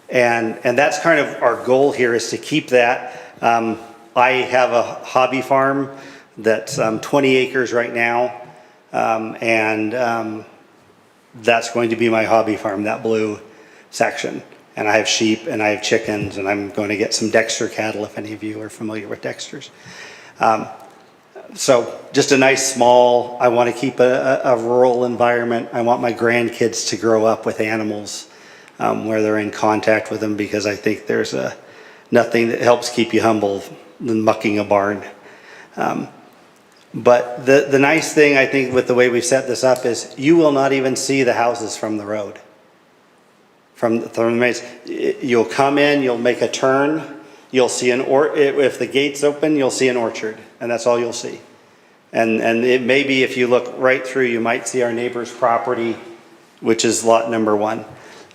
And that's kind of our goal here is to keep that. I have a hobby farm that's 20 acres right now. That's going to be my hobby farm, that blue section. And I have sheep and I have chickens and I'm going to get some Dexter cattle if any of you are familiar with Dexters. So just a nice small, I want to keep a rural environment. I want my grandkids to grow up with animals. where they're in contact with them, because I think there's nothing that helps keep you humble than mucking a barn. But the nice thing, I think, with the way we've set this up is you will not even see the houses from the road. From the maze, you'll come in, you'll make a turn, you'll see if the gate's open, you'll see an orchard, and that's all you'll see. And it may be, if you look right through, you might see our neighbor's property, which is lot number 1.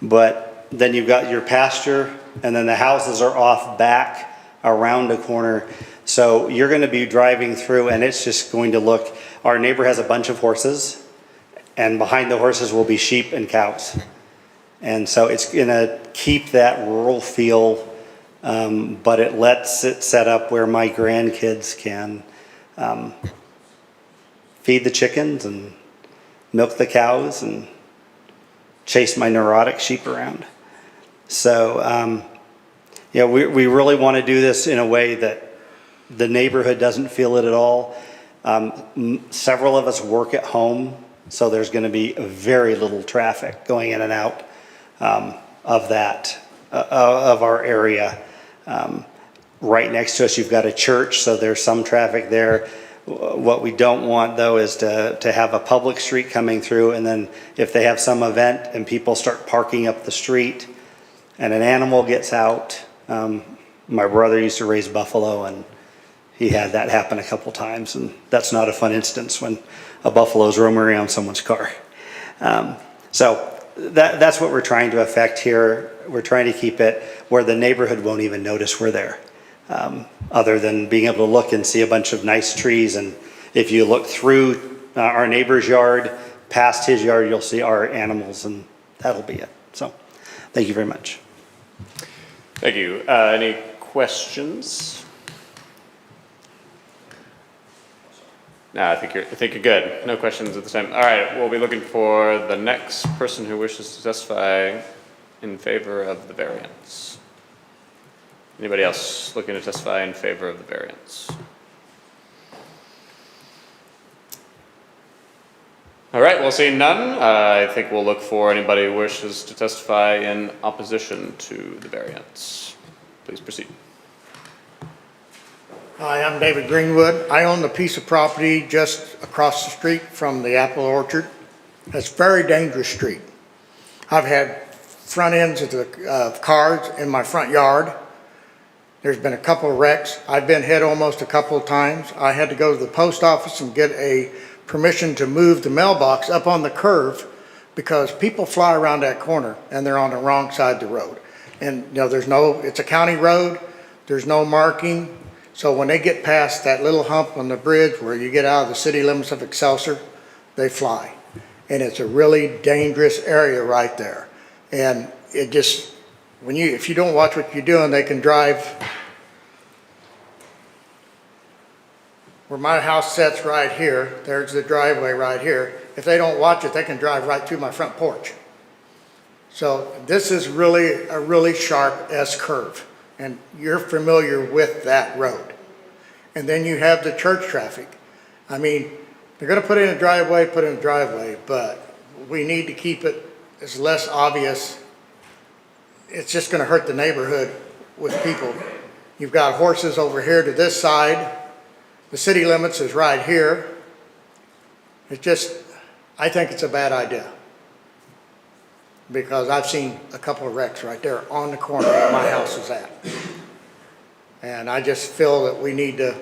But then you've got your pasture, and then the houses are off back around a corner. So you're going to be driving through, and it's just going to look, our neighbor has a bunch of horses, and behind the horses will be sheep and cows. And so it's going to keep that rural feel, but it lets it set up where my grandkids can feed the chickens and milk the cows and chase my neurotic sheep around. So, yeah, we really want to do this in a way that the neighborhood doesn't feel it at all. Several of us work at home, so there's going to be very little traffic going in and out of our area. Right next to us, you've got a church, so there's some traffic there. What we don't want, though, is to have a public street coming through, and then if they have some event and people start parking up the street and an animal gets out. My brother used to raise buffalo, and he had that happen a couple times, and that's not a fun instance when a buffalo's roaming around someone's car. So that's what we're trying to affect here. We're trying to keep it where the neighborhood won't even notice we're there, other than being able to look and see a bunch of nice trees. And if you look through our neighbor's yard, past his yard, you'll see our animals, and that'll be it. So thank you very much. Thank you. Any questions? No, I think you're good. No questions at this time. All right, we'll be looking for the next person who wishes to testify in favor of the variance. Anybody else looking to testify in favor of the variance? All right, well, seeing none, I think we'll look for anybody who wishes to testify in opposition to the variance. Please proceed. Hi, I'm David Greenwood. I own the piece of property just across the street from the apple orchard. It's a very dangerous street. I've had front ends of cars in my front yard. There's been a couple of wrecks. I've been hit almost a couple of times. I had to go to the post office and get a permission to move the mailbox up on the curve because people fly around that corner and they're on the wrong side of the road. And you know, it's a county road, there's no marking. So when they get past that little hump on the bridge where you get out of the city limits of Excelsior, they fly. And it's a really dangerous area right there. And it just, if you don't watch what you're doing, they can drive. Where my house sits right here, there's the driveway right here. If they don't watch it, they can drive right through my front porch. So this is really a really sharp S-curve. And you're familiar with that road. And then you have the church traffic. I mean, they're gonna put in a driveway, but we need to keep it as less obvious. It's just gonna hurt the neighborhood with people. You've got horses over here to this side. The city limits is right here. I think it's a bad idea. Because I've seen a couple of wrecks right there on the corner where my house is at. And I just feel that we need the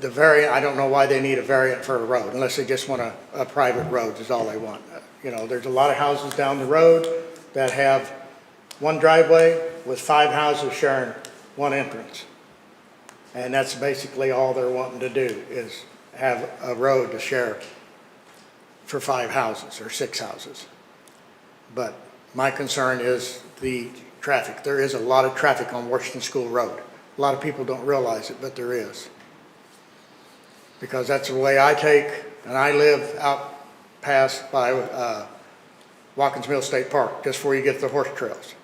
variant. I don't know why they need a variant for a road, unless they just want a private road is all they want. You know, there's a lot of houses down the road that have one driveway with 5 houses sharing one entrance. And that's basically all they're wanting to do is have a road to share for 5 houses or 6 houses. But my concern is the traffic. There is a lot of traffic on Washington School Road. A lot of people don't realize it, but there is. Because that's the way I take, and I live out past by Watkins Mill State Park, just before you get to the horse trails.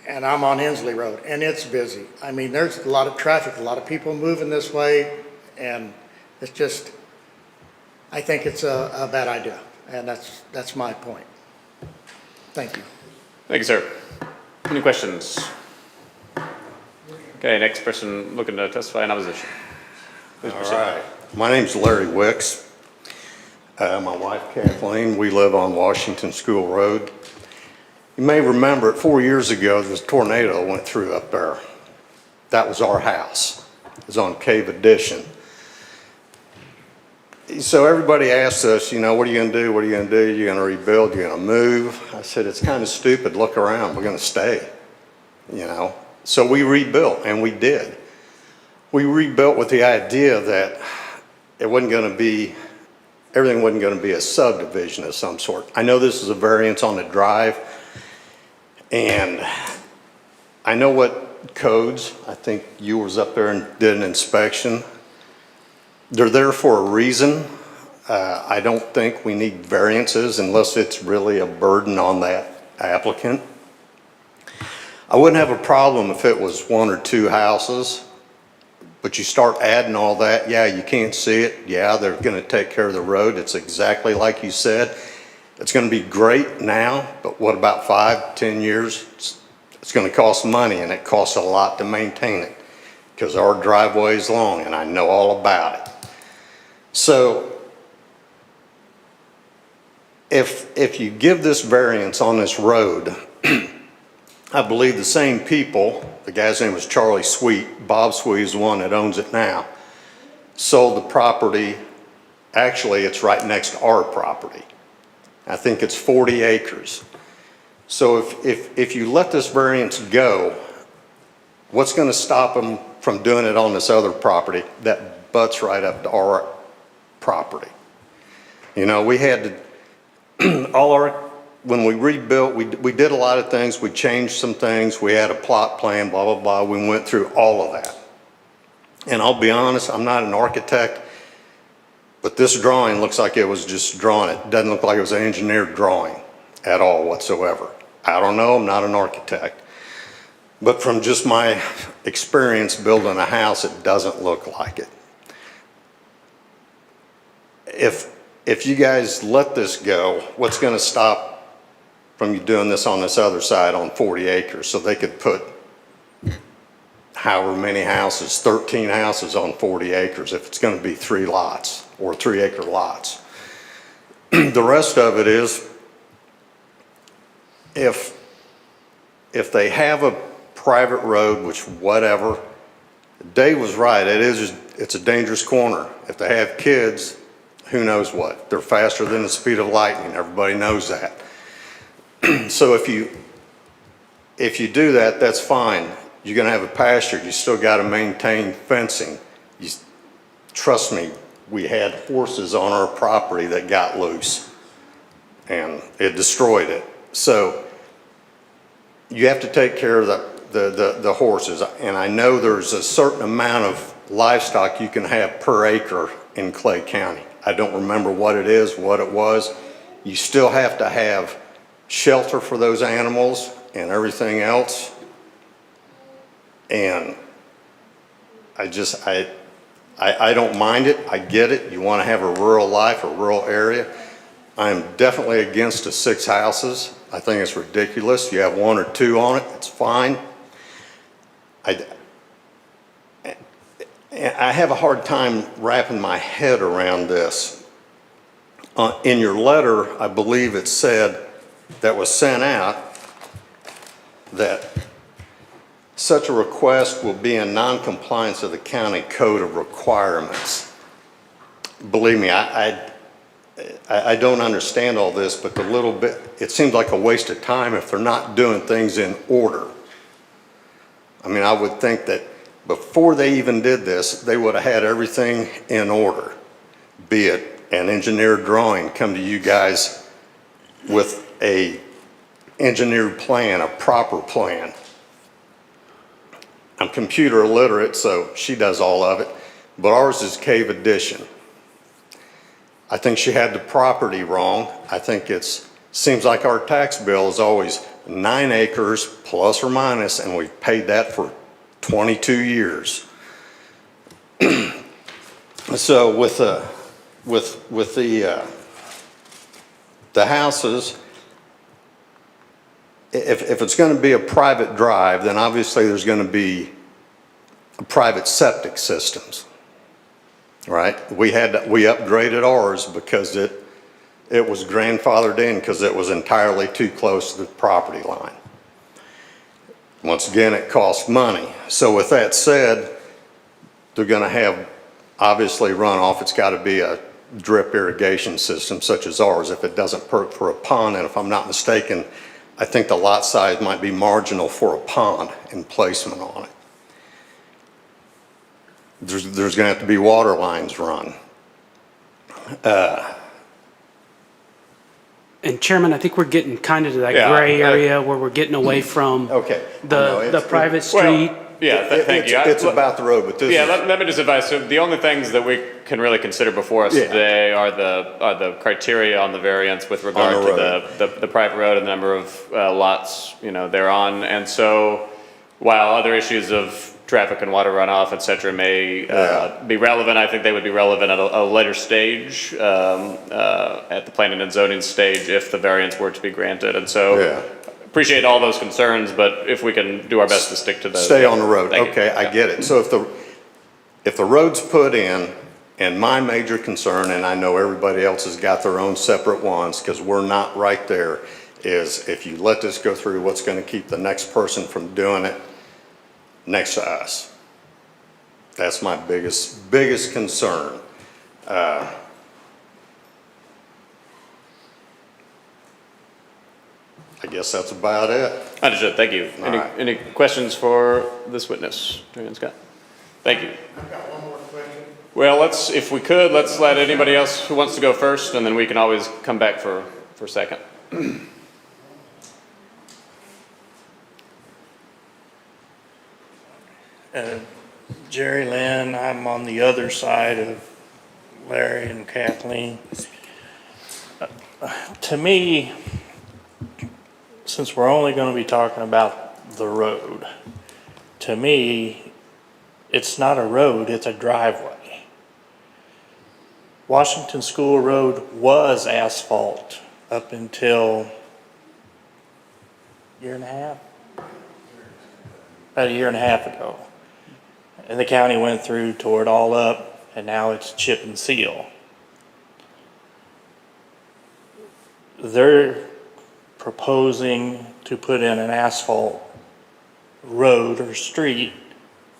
And I'm on Inslee Road, and it's busy. I mean, there's a lot of traffic, a lot of people moving this way, and it's just, I think it's a bad idea, and that's my point. Thank you. Thank you, sir. Any questions? Okay, next person looking to testify in opposition. Please All proceed. right. My name's Larry Wicks. My wife Kathleen, we live on Washington School Road. You may remember 4 years ago, there was a tornado went through up there. That was our house. It was on Cave Addition. So everybody asked us, you know, what are you gonna do? What are you gonna do? You're gonna rebuild? You're gonna move? I said, it's kind of stupid. Look around. We're gonna stay, you know? So we rebuilt, and we did. We rebuilt with the idea that it wasn't gonna be, everything wasn't gonna be a subdivision of some sort. I know this is a variance on the drive, and I know what codes, I think you was up there and did an inspection. They're there for a reason. I don't think we need variances unless it's really a burden on that applicant. I wouldn't have a problem if it was 1 or 2 houses, but you start adding all that, yeah, you can't see it, yeah, they're gonna take care of the road, it's exactly like you said. It's gonna be great now, but what about 5, 10 years? It's gonna cost money, and it costs a lot to maintain it, because our driveway is long, and I know all about it. So if you give this variance on this road, I believe the same people, the guy's name was Charlie Sweet, Bob Sweet is the one that owns it now, sold the property. Actually, it's right next to our property. I think it's 40 acres. So if you let this variance go, what's gonna stop them from doing it on this other property that butts right up to our property? You know, we had to, when we rebuilt, we did a lot of things, we changed some things, we had a plot plan, blah, blah, blah, we went through all of that. And I'll be honest, I'm not an architect, but this drawing looks like it was just drawn. It doesn't look like it was an engineered drawing at all whatsoever. I don't know, I'm not an architect. But from just my experience building a house, it doesn't look like it. If you guys let this go, what's gonna stop from you doing this on this other side on 40 acres? So they could put however many houses, 13 houses on 40 acres, if it's gonna be 3 lots or 3-acre lots. The rest of it is, if they have a private road, which whatever, Dave was right, it's a dangerous corner. If they have kids, who knows what? They're faster than the speed of lightning, everybody knows that. So if you do that, that's fine. You're gonna have a pasture, you still gotta maintain fencing. Trust me, we had horses on our property that got loose and it destroyed it. So you have to take care of the horses. And I know there's a certain amount of livestock you can have per acre in Clay County. I don't remember what it is, what it was. You still have to have shelter for those animals and everything else. And I don't mind it, I get it. You wanna have a rural life, a rural area. I'm definitely against the 6 houses. I think it's ridiculous. You have 1 or 2 on it, it's fine. I have a hard time wrapping my head around this. In your letter, I believe it said that was sent out that such a request will be in non-compliance of the county code of requirements. Believe me, I don't understand all this, but the little bit, it seems like a waste of time if they're not doing things in order. I mean, I would think that before they even did this, they would have had everything in order, be it an engineered drawing, come to you guys with a engineered plan, a proper plan. I'm computer illiterate, so she does all of it, but ours is Cave Addition. I think she had the property wrong. I think seems like our tax bill is always 9 acres plus or minus, and we've paid that for 22 years. So with the houses, if it's going to be a private drive, then obviously there's going to be private septic systems, right? We upgraded ours because it was grandfathered in because it was entirely too close to the property line. Once again, it costs money. So with that said, they're going to have obviously runoff. It's got to be a drip irrigation system such as ours if it doesn't perk for a pond. And if I'm not mistaken, I think the lot size might be marginal for a pond and placement on it. There's going to have to be water lines run. And Chairman, I think we're getting kind of to that Yeah, gray area where we're getting away from Okay. I know, the private street. Yeah, thank you. It's about the road, but this Yeah, is, let me just advise, so the only things that we can really consider before us Yeah. today are the criteria on the variance with regard On the to the private road and the number of lots, they're on. And so while other issues of traffic and water runoff, et cetera, may be relevant, I think they would be relevant at a later stage, at the planning and zoning stage if the variance were to be granted. And so Yeah. appreciate all those concerns, but if we can do our best to stick to those. stay on the road. Thank you. Okay, I Yeah. get it. So if the road's put in, and my major concern, and I know everybody else has got their own separate ones, because we're not right there, is if you let this go through, what's going to keep the next person from doing it next to us? That's my biggest concern. I guess that's about it. Understood, thank you. All right. Any questions for this witness, Attorney Scott? Thank you. I've got one more question. Well, if we could, let's let anybody else who wants to go first, and then we can always come back for a second. Jerry Lynn, I'm on the other side of Larry and Kathleen. To me, since we're only going to be talking about the road, to me, it's not a road, it's a driveway. Washington School Road was asphalt up until about a year and a half ago. And the county went through, tore it all up, and now it's chip and seal. They're proposing to put in an asphalt road or street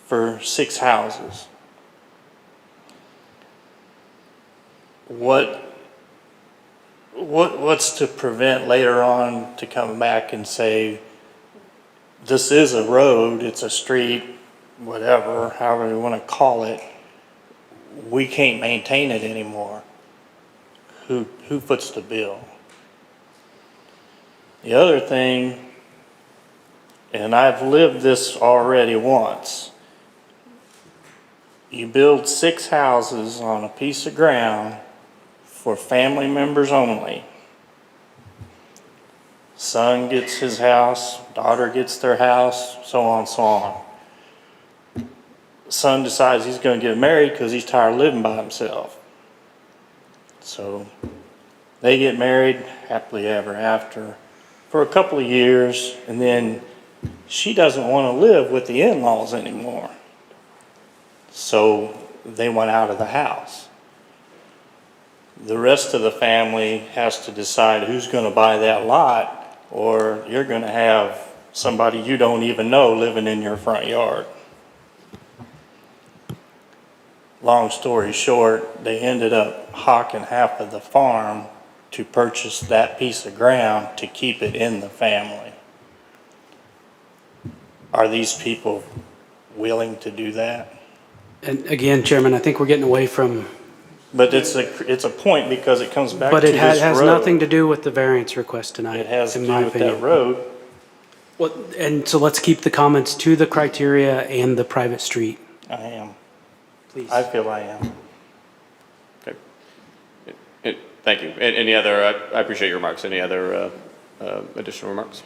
for 6 houses. What's to prevent later on to come back and say, this is a road, it's a street, whatever, however you want to call it, we can't maintain it anymore? Who foots the bill? The other thing, and I've lived this already once, you build 6 houses on a piece of ground for family members only. Son gets his house, daughter gets their house, so on and so on. Son decides he's going to get married because he's tired of living by himself. So they get married happily ever after for a couple of years, and then she doesn't want to live with the in-laws anymore. So they went out of the house. The rest of the family has to decide who's going to buy that lot, or you're going to have somebody you don't even know living in your front yard. Long story short, they ended up hawking half of the farm to purchase that piece of ground to keep it in the family. Are these people willing to do that? And again, Chairman, I think we're getting away from, But it's a point because it comes back to but this it road. has nothing to do with the variance request tonight, It has to in do my with that opinion. road. Well, and so let's keep the comments to the criteria and the private street, I am. please. I feel I am. Okay. Thank you. Any other, I appreciate your remarks. Any other additional remarks?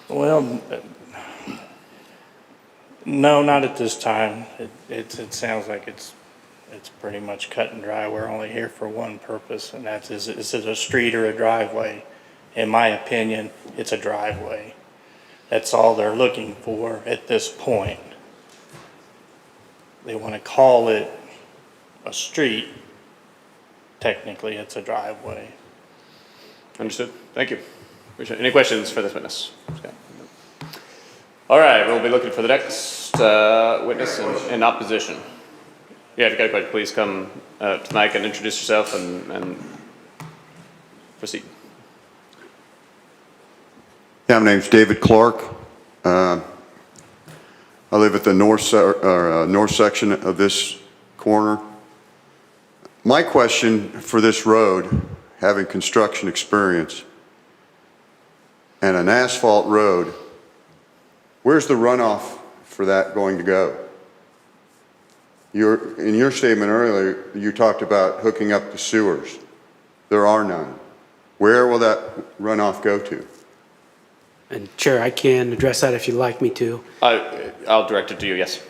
Well, no, not at this time. It sounds like it's pretty much cut and dry. We're only here for one purpose, and that's is it a street or a driveway? in my opinion, it's a driveway. That's all they're looking for at this point. They want to call it a street. Technically, it's a driveway. Understood. Thank you. Appreciate it. Any questions for this witness? Scott? All right, we'll be looking for the next witness in opposition. Yeah, if you've got a question, please come to the mic and introduce yourself and proceed. Yeah, my name's David Clark. I live at the north section of this corner. My question for this road, having construction experience and an asphalt road, where's the runoff for that going to go? In your statement earlier, you talked about hooking up the sewers. There are none. Where will that runoff go to? And Chair, I can address that if you'd like me to. I'll direct it to you, yes.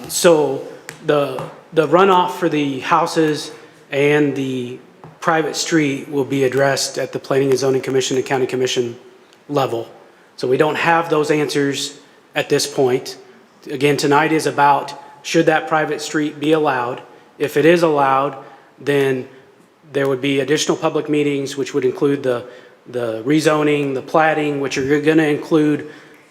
So the runoff for the houses and the private street will be addressed at the Planning and Zoning Commission and County Commission level. So we don't have those answers at this point. Again, tonight is about, should that private street be allowed? If it is allowed, then there would be additional public meetings, which would include the rezoning, the plating, which are going to include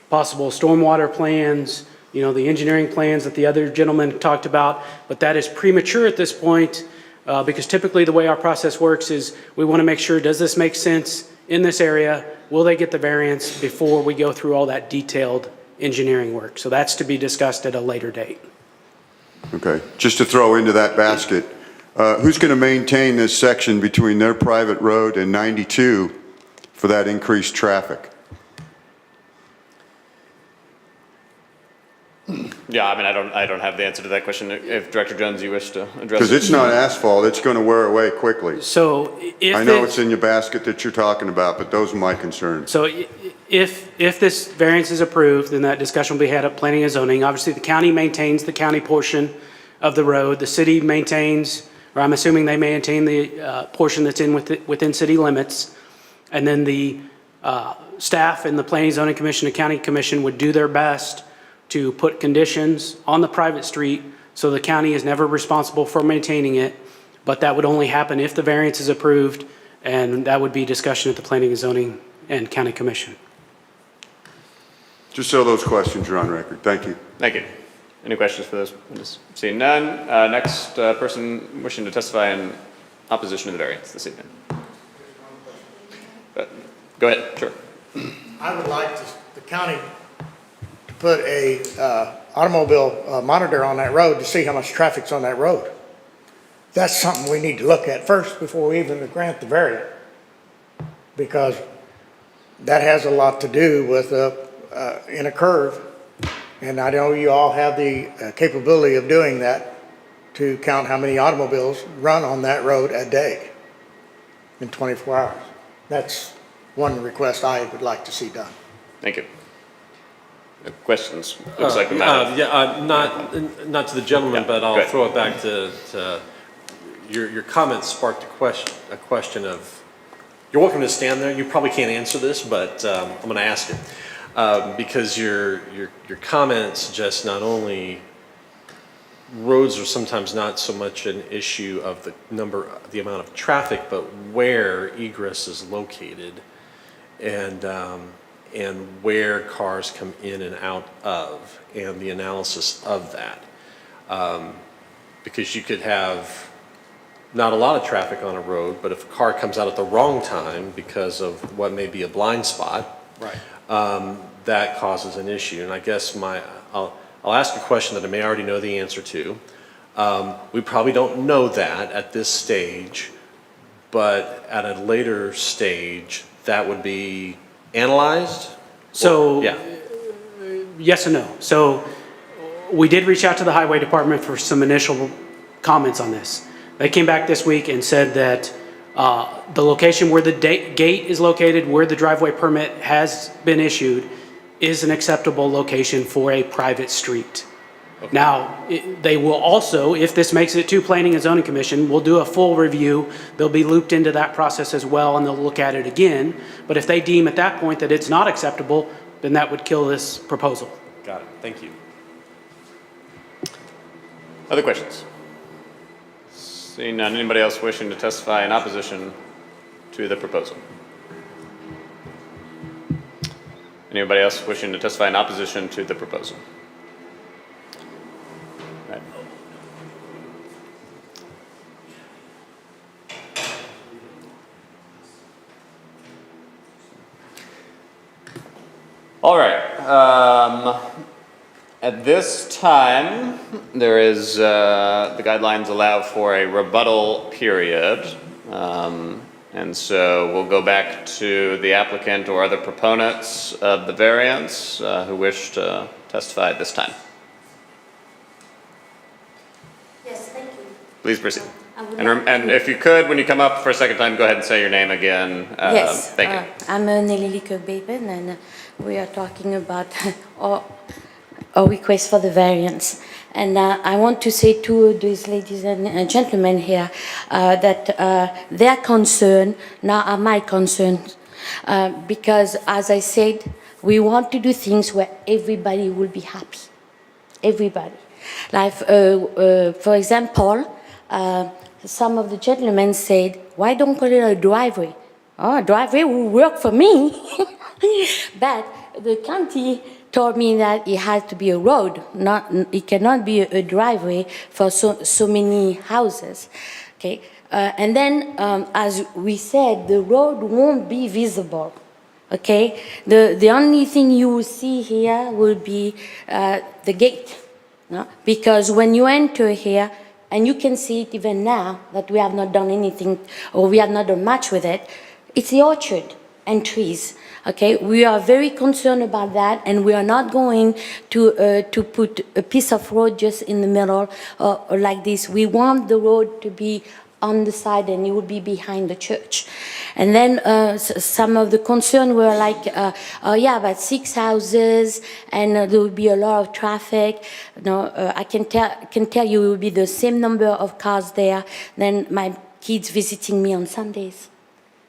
possible stormwater plans, you know, the engineering plans that the other gentleman talked about. But that is premature at this point because typically the way our process works is we want to make sure, does this make sense in this area? Will they get the variance before we go through all that detailed engineering work? So that's to be discussed at a later date. Okay, just to throw into that basket, who's going to maintain this section between their private road and 92 for that increased traffic? Yeah, I mean, I don't have the answer to that question. If Director Jones, you wish to address it. Because it's not asphalt, it's going to wear away quickly. So if I know it's in your basket that you're talking about, but those are my concerns. So if this variance is approved, then that discussion will be had at Planning and Zoning. Obviously, the county maintains the county portion of the road. The city maintains, or I'm assuming they maintain the portion that's within city limits. And then the staff and the Planning and Zoning Commission and County Commission would do their best to put conditions on the private street so the county is never responsible for maintaining it. But that would only happen if the variance is approved, and that would be discussion at the Planning and Zoning and County Commission. Just so those questions are on record. Thank you. Thank you. Any questions for this witness? Seeing none, next person wishing to testify in opposition to the variance this evening. Go ahead, sure. I would like the county to put a automobile monitor on that road to see how much traffic's on that road. That's something we need to look at first before we even grant the variance, because that has a lot to do with in a curve. And I know you all have the capability of doing that, to count how many automobiles run on that road a day in 24 hours. That's one request I would like to see done. Thank you. Questions? Looks like we might have. Not to the gentleman, Yeah, but I'll go ahead. throw it back to your comments sparked a question of, you're welcome to stand there. You probably can't answer this, but I'm going to ask it. Because your comments suggest not only roads are sometimes not so much an issue of the amount of traffic, but where egress is located and where cars come in and out of, and the analysis of that. Because you could have not a lot of traffic on a road, but if a car comes out at the wrong time because of what may be a blind spot, right, that causes an issue. And I guess I'll ask a question that I may already know the answer to. We probably don't know that at this stage, but at a later stage, that would be analyzed? So, Yeah. yes and no. So we did reach out to the Highway Department for some initial comments on this. They came back this week and said that the location where the gate is located, where the driveway permit has been issued, is an acceptable location for a private street. Now, they will also, if this makes it to Planning and Zoning Commission, we'll do a full review. They'll be looped into that process as well, and they'll look at it again. But if they deem at that point that it's not acceptable, then that would kill this proposal. Got it, thank you. Other questions? Seeing none, anybody else wishing to testify in opposition to the proposal? Anybody else wishing to testify in opposition to the proposal? Right. All right. At this time, there is, the guidelines allow for a rebuttal period. And so we'll go back to the applicant or other proponents of the variance who wish to testify at this time. Yes, thank you. Please proceed. like And if you could, when you come up for a second time, go ahead and say your name again. Yes, Thank you. I'm Nelly Kirkbapen, and we are talking about our request for the variance. And I want to say to these ladies and gentlemen here that their concern now are my concerns. Because, as I said, we want to do things where everybody will be happy. Everybody. Like, for example, some of the gentlemen said, why don't call it a driveway? Oh, a driveway will work for me. But the county told me that it has to be a road, it cannot be a driveway for so many houses. Okay, and then as we said, the road won't be visible. Okay, the only thing you will see here will be the gate, no? Because when you enter here, and you can see it even now that we have not done anything or we have not done much with it, it's the orchard and trees. Okay, we are very concerned about that, and we are not going to put a piece of road just in the middle or like this. We want the road to be on the side, and it will be behind the church. And then some of the concern were like, yeah, about 6 houses, and there will be a lot of traffic. No, I can tell you it will be the same number of cars there than my kids visiting me on Sundays.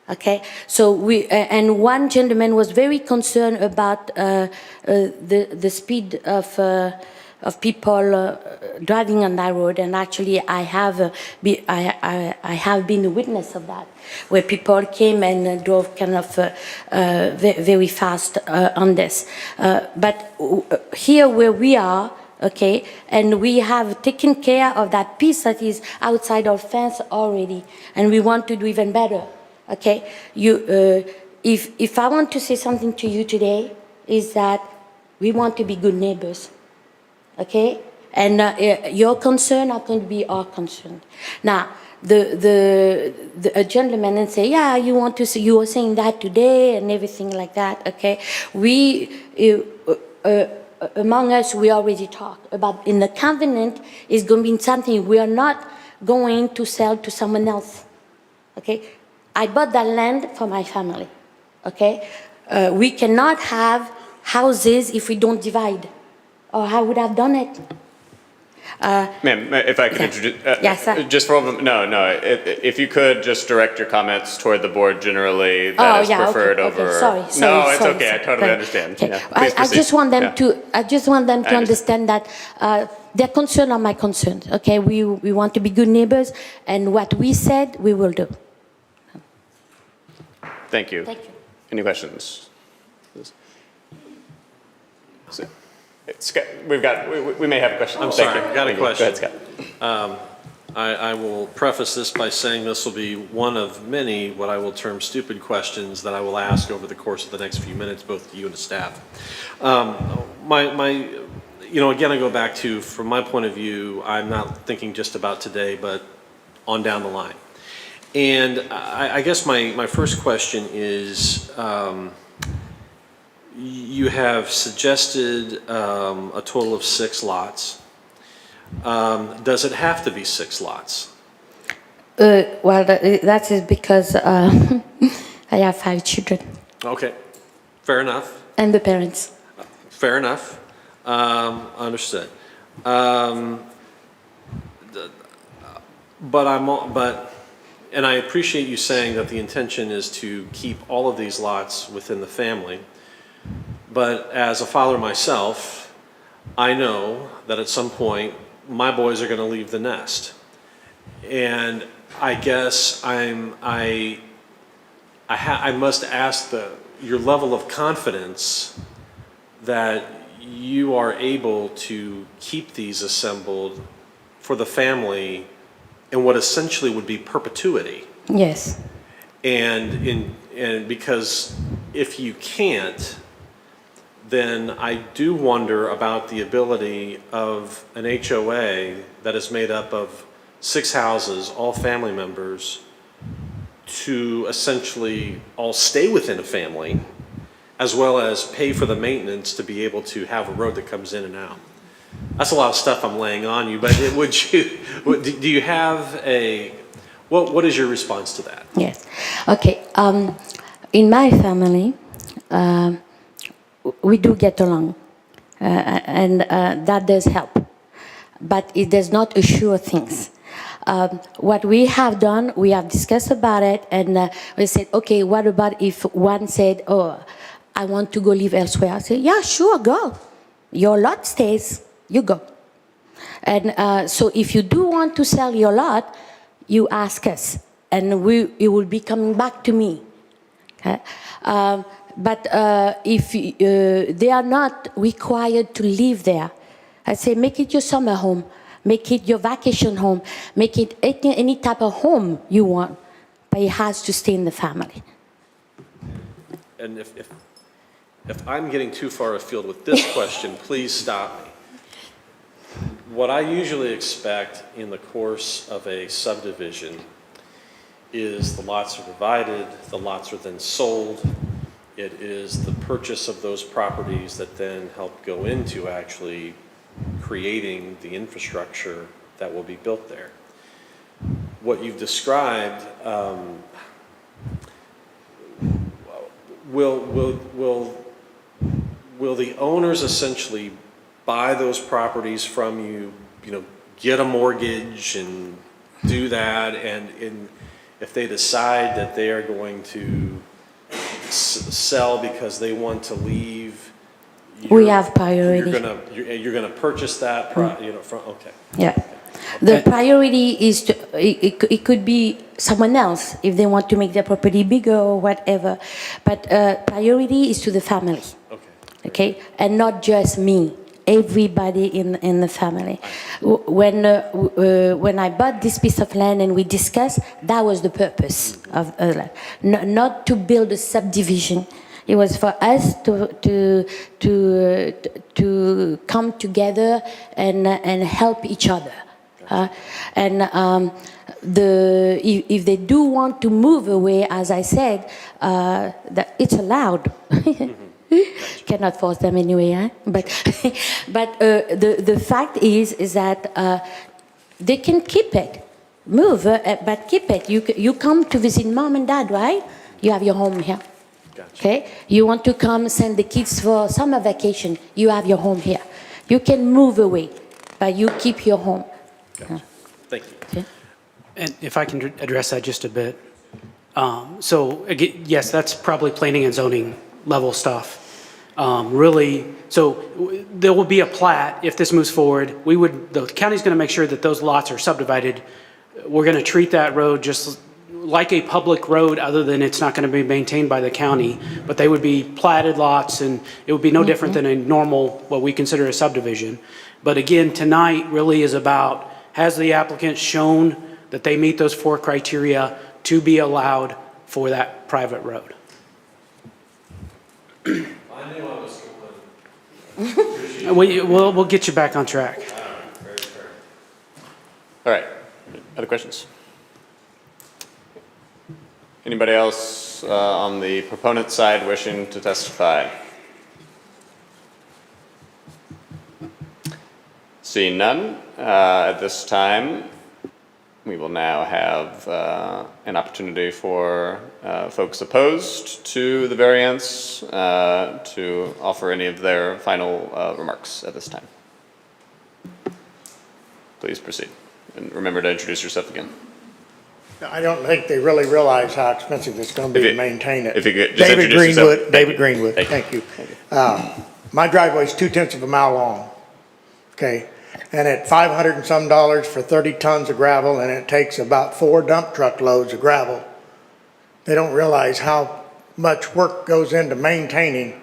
Okay, so and one gentleman was very concerned about the speed of people driving on that road, and actually I have been a witness of that, where people came and drove kind of very fast on this. But here where we are, okay, and we have taken care of that piece that is outside our fence already, and we want to do even better. Okay, if I want to say something to you today, is that we want to be good neighbors. Okay, and your concern are going to be our concern. Now, a gentleman and say, yeah, you were saying that today and everything like that. Okay, we among us we already talked about in the covenant is going to be something we are not going to sell to someone else. Okay. I bought that land for my family, okay? We cannot have houses if we don't divide, or I would have done it. Ma'am, if I could introduce, Yes, sir. just for a moment, if you could just direct your comments toward the board generally, that is preferred over. Sorry, No, it's sorry, okay, I totally understand. Okay. Yeah, please I just want them Yeah. to understand that their concerns are my concerns, okay? We want to be good neighbors, and what we said, we will do. Thank you. Thank you. Any questions? Scott, we may have a question. I'm Thank sorry, you. I got a Thank you. question. Go ahead, Scott. I will preface this by saying this will be one of many, what I will term stupid questions that I will ask over the course of the next few minutes, both to you and the staff. Again, I go back to, from my point of view, I'm not thinking just about today, but on down the line. And I guess my first question is, you have suggested a total of 6 lots. Does it have to be 6 lots? Well, that is because I have 5 children. Okay, fair enough. And the parents. Fair enough. Understood. And I appreciate you saying that the intention is to keep all of these lots within the family. But as a father myself, I know that at some point, my boys are gonna leave the nest. And I guess I must ask your level of confidence that you are able to keep these assembled for the family in what essentially would be perpetuity. Yes. And because if you can't, then I do wonder about the ability of an HOA that is made up of 6 houses, all family members, to essentially all stay within a family, as well as pay for the maintenance to be able to have a road that comes in and out. That's a lot of stuff I'm laying on you, but do you have what is your response to that? Yes. Okay. In my family, we do get along, and that does help, but it does not assure things. What we have done, we have discussed about it, and we said, okay, what about if one said, oh, I want to go live elsewhere? I said, yeah, sure, go. Your lot stays, you go. And so if you do want to sell your lot, you ask us, and it will be coming back to me. Okay? But if they are not required to live there, I say make it your summer home, make it your vacation home, make it any type of home you want, but it has to stay in the family. And if I'm getting too far afield with this question, please stop me. What I usually expect in the course of a subdivision is the lots are divided, the lots are then sold. It is the purchase of those properties that then help go into actually creating the infrastructure that will be built there. What you've described, will the owners essentially buy those properties from you, get a mortgage and do that, and if they decide that they are going to sell because they want to leave, We have priority. You're gonna purchase that, okay. Yeah. The priority is to, it could be someone else if they want to make their property bigger or whatever. But priority is to the family. Okay? And not just me. Everybody in the family. When I bought this piece of land and we discussed, that was the purpose of not to build a subdivision. It was for us to come together and help each other. If they do want to move away, as I said, that it's allowed. Cannot force them anyway, huh? But the fact is that they can keep it, move, but keep it. You come to visit mom and dad, right? You have your home here. Gotcha. Okay. You want to come send the kids for summer vacation. You have your home here. You can move away, but you keep your home. Gotcha. Thank you. Okay. And if I can address that just a bit. So again, yes, that's probably planning and zoning level stuff. Really, so there will be a plat if this moves forward. The county's going to make sure that those lots are subdivided. We're going to treat that road just like a public road, other than it's not going to be maintained by the county, but they would be platted lots, and it would be no different than a normal, what we consider a subdivision. But again, tonight really is about, has the applicant shown that they meet those 4 criteria to be allowed for that private road? I knew I was going. We'll get you back on track. Very fair. All right, other questions? Anybody else on the proponent side wishing to testify? Seeing none, at this time, we will now have an opportunity for folks opposed to the variance to offer any of their final remarks at this time. please proceed. And remember to introduce yourself again. I don't think they really realize how expensive it's gonna be If to you- maintain it. if you could just David introduce yourself. Greenwood, Thank David you. Greenwood, Thank you. thank you. My driveway's 2/10 of a mile long, okay? And at $500 and some for 30 tons of gravel, and it takes about 4 dump truck loads of gravel. They don't realize how much work goes into maintaining,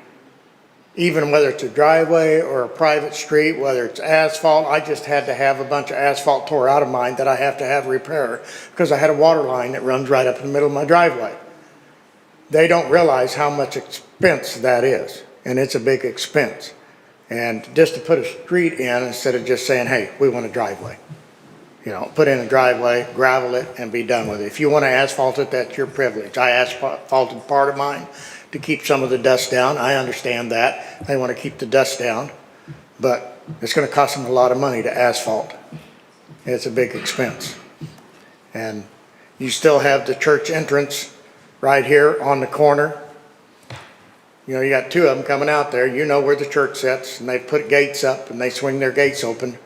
even whether it's a driveway or a private street, whether it's asphalt. I just had to have a bunch of asphalt tore out of mine that I have to have repaired because I had a water line that runs right up in the middle of my driveway. They don't realize how much expense that is, and it's a big expense. And just to put a street in instead of just saying, hey, we want a driveway. You know, put in a driveway, gravel it, and be done with it. If you want to asphalt it, that's your privilege. I asphalted part of mine to keep some of the dust down. I understand that. They want to keep the dust down, but it's going to cost them a lot of money to asphalt. It's a big expense. And you still have the church entrance right here on the corner. You know, you got 2 of them coming out there. You know where the church sits, and they put gates up and they swing their gates open.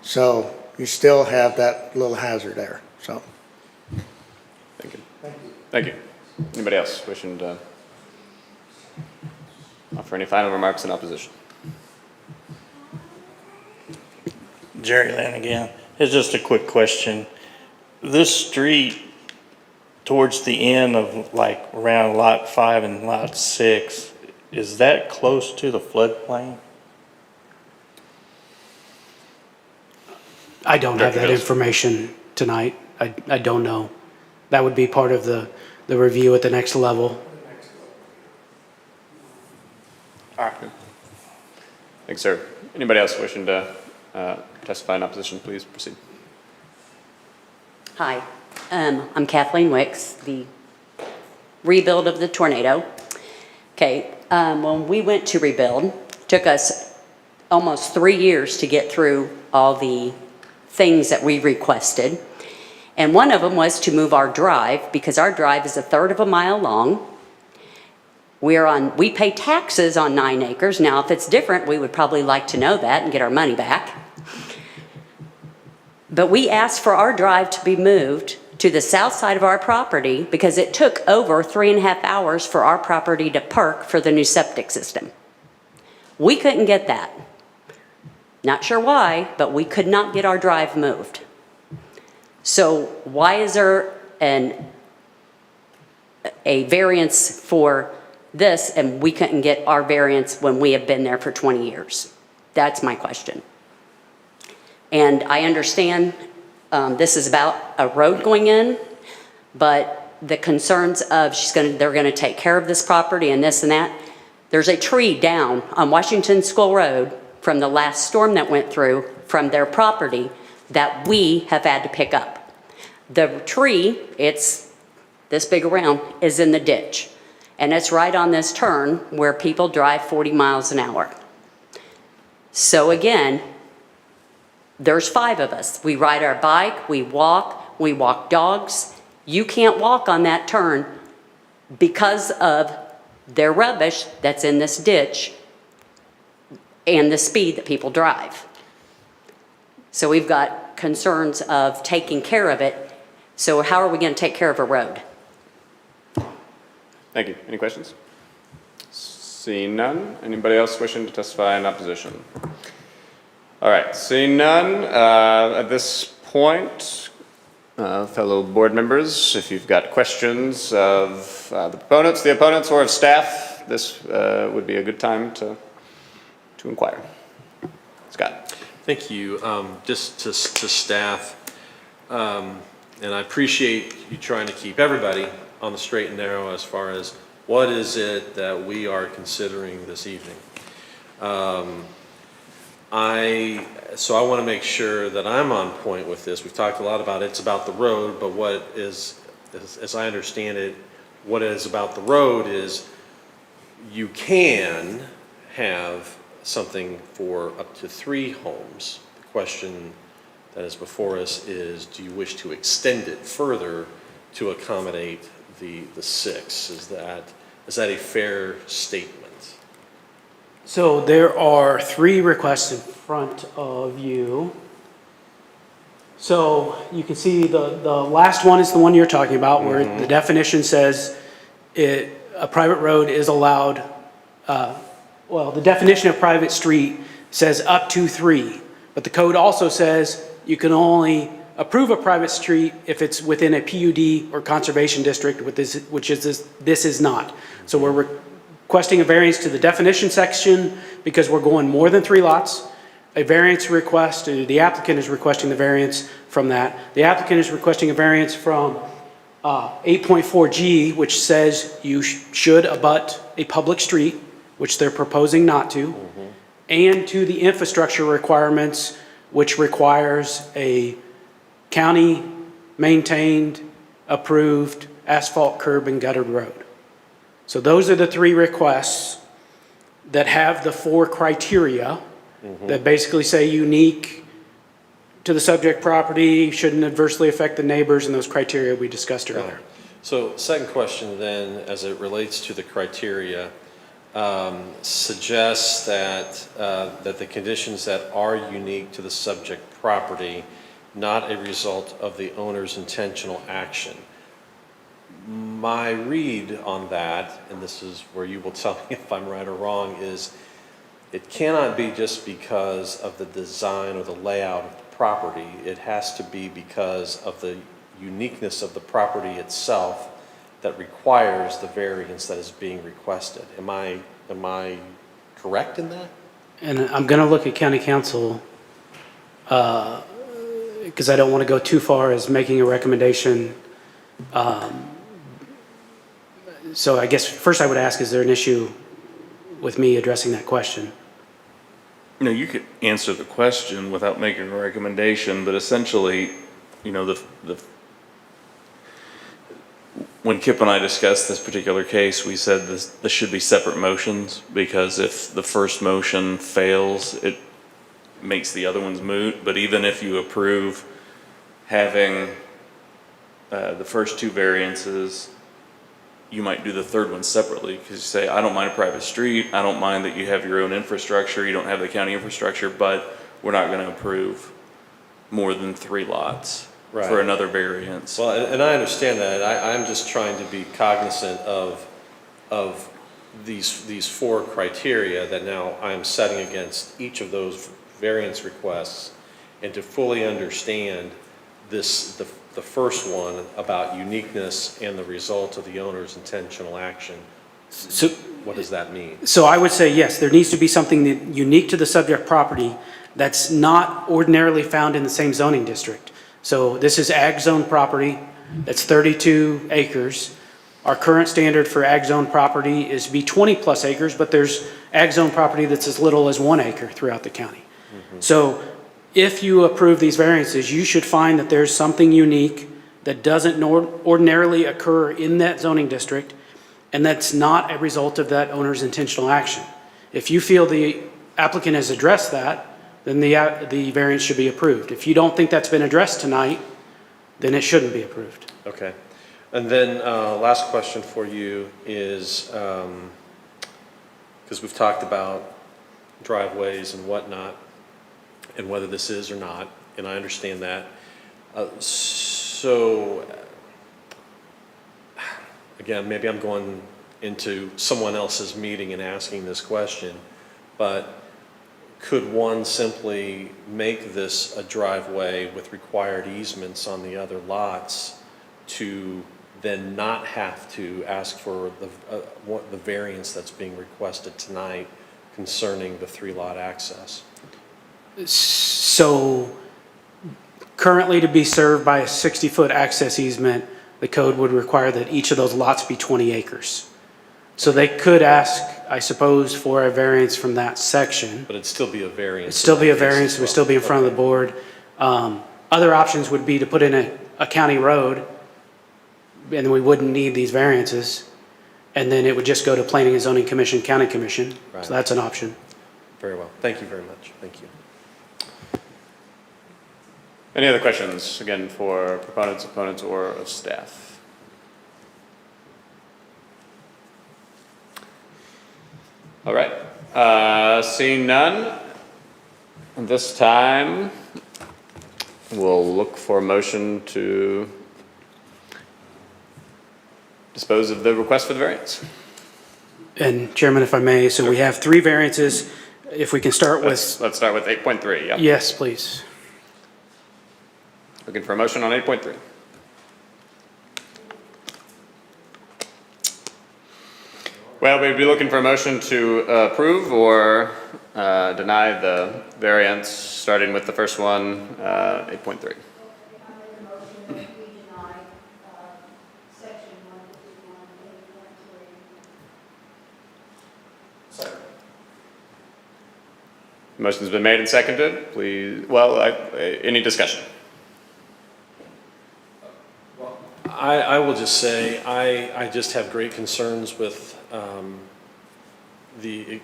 So you still have that little hazard there, so. Thank you. Thank you. Anybody else wishing to offer any final remarks in opposition? Jerry Lynn again. It's just a quick question. This street towards the end of like around lot 5 and lot 6, is that close to the floodplain? I don't have Director that Mills. information tonight. I don't know. That would be part of the review at the next level. All right. Thanks, sir. Anybody else wishing to testify in opposition, please proceed. Hi, I'm Kathleen Wicks, the rebuild of the tornado. Okay, when we went to rebuild, took us almost 3 years to get through all the things that we requested. And one of them was to move our drive, because our drive is 1/3 of a mile long. We pay taxes on 9 acres. Now, if it's different, we would probably like to know that and get our money back. But we asked for our drive to be moved to the south side of our property because it took over 3.5 hours for our property to perk for the new septic system. We couldn't get that. Not sure why, but we could not get our drive moved. So why is there a variance for this and we couldn't get our variance when we have been there for 20 years? That's my question. And I understand this is about a road going in, but the concerns of they're gonna take care of this property and this and that. There's a tree down on Washington School Road from the last storm that went through from their property that we have had to pick up. The tree, it's this big around, is in the ditch. And it's right on this turn where people drive 40 miles an hour. So again, there's 5 of us. We ride our bike, we walk dogs. You can't walk on that turn because of their rubbish that's in this ditch and the speed that people drive. So we've got concerns of taking care of it. So how are we going to take care of a road? Thank you. Any questions? Seeing none. Anybody else wishing to testify in opposition? All right, seeing none, at this point, fellow board members, if you've got questions of the proponents, the opponents, or of staff, this would be a good time to inquire. Scott. Thank you. Just to staff, and I appreciate you trying to keep everybody on the straight and narrow as far as what is it that we are considering this evening. So I want to make sure that I'm on point with this. We've talked a lot about it's about the road, but what is, as I understand it, what is about the road is you can have something for up to 3 homes. The question that is before us is, do you wish to extend it further to accommodate the 6? Is that a fair statement? So there are 3 requests in front of you. So you can see the last one is the one you're talking about, where the definition says a private road is allowed, well, the definition of private street says up to 3, but the code also says you can only approve a private street if it's within a PUD or conservation district, which this is not. So we're requesting a variance to the definition section because we're going more than 3 lots. A variance request, the applicant is requesting the variance from that. The applicant is requesting a variance from 8.4G, which says you should abut a public street, which they're proposing not to, and to the infrastructure requirements, which requires a county-maintained, approved asphalt curb and guttered road. So those are the 3 requests that have the 4 criteria that basically say unique to the subject property, shouldn't adversely affect the neighbors, and those criteria we discussed earlier. So second question then, as it relates to the criteria, suggests that, that the conditions that are unique to the subject property, not a result of the owner's intentional action. My read on that, and this is where you will tell me if I'm right or wrong, is it cannot be just because of the design or the layout of the property. It has to be because of the uniqueness of the property itself that requires the variance that is being requested. Am I correct in that? And I'm going to look at county council because I don't want to go too far as making a recommendation. So I guess first I would ask, is there an issue with me addressing that question? No, you could answer the question without making a recommendation, but essentially, you know, when Kip and I discussed this particular case, we said this should be separate motions, because if the first motion fails, it makes the other ones moot. But even if you approve having the first 2 variances, you might do the third one separately, because you say, I don't mind a private street, I don't mind that you have your own infrastructure, you don't have the county infrastructure, but we're not going to approve more than 3 lots for another variance. Well, and I understand that. I'm just trying to be cognizant of these 4 criteria that now I'm setting against each of those variance requests, and to fully understand this, the first one about uniqueness and the result of the owner's intentional action. So what does that mean? So I would say, yes, there needs to be something unique to the subject property that's not ordinarily found in the same zoning district. So this is ag zone property that's 32 acres. Our current standard for ag zone property is to be 20 plus acres, but there's ag zone property that's as little as 1 acre throughout the county. So if you approve these variances, you should find that there's something unique that doesn't ordinarily occur in that zoning district, and that's not a result of that owner's intentional action. If you feel the applicant has addressed that, then the variance should be approved. If you don't think that's been addressed tonight, then it shouldn't be approved. Okay. And then last question for you is, because we've talked about driveways and whatnot, and whether this is or not, and I understand that. So, again, maybe I'm going into someone else's meeting and asking this question, but could one simply make this a driveway with required easements on the other lots to then not have to ask for the variance that's being requested tonight concerning the 3-lot access? So currently, to be served by a 60-foot access easement, the code would require that each of those lots be 20 acres. So they could ask, I suppose, for a variance from that section. But it'd still be a variance. It'd still be a variance, it would still be in front of the board. Other options would be to put in a county road, and we wouldn't need these variances. And then it would just go to Planning and Zoning Commission, County Commission. Right. So that's an option. Very well. Thank you very much. Thank you. Any other questions, again, for proponents, opponents, or of staff? All right, seeing none, this time, we'll look for a motion to dispose of the request for the variance. And Chairman, if I may, so we have 3 variances. If we can start with, Let's start with 8.3, yeah? yes, please. Looking for a motion on 8.3. Well, we'd be looking for a motion to approve or deny the variance, starting with the first one, 8.3. Motion's been made and seconded. Please, well, any discussion? I will just say, I just have great concerns with the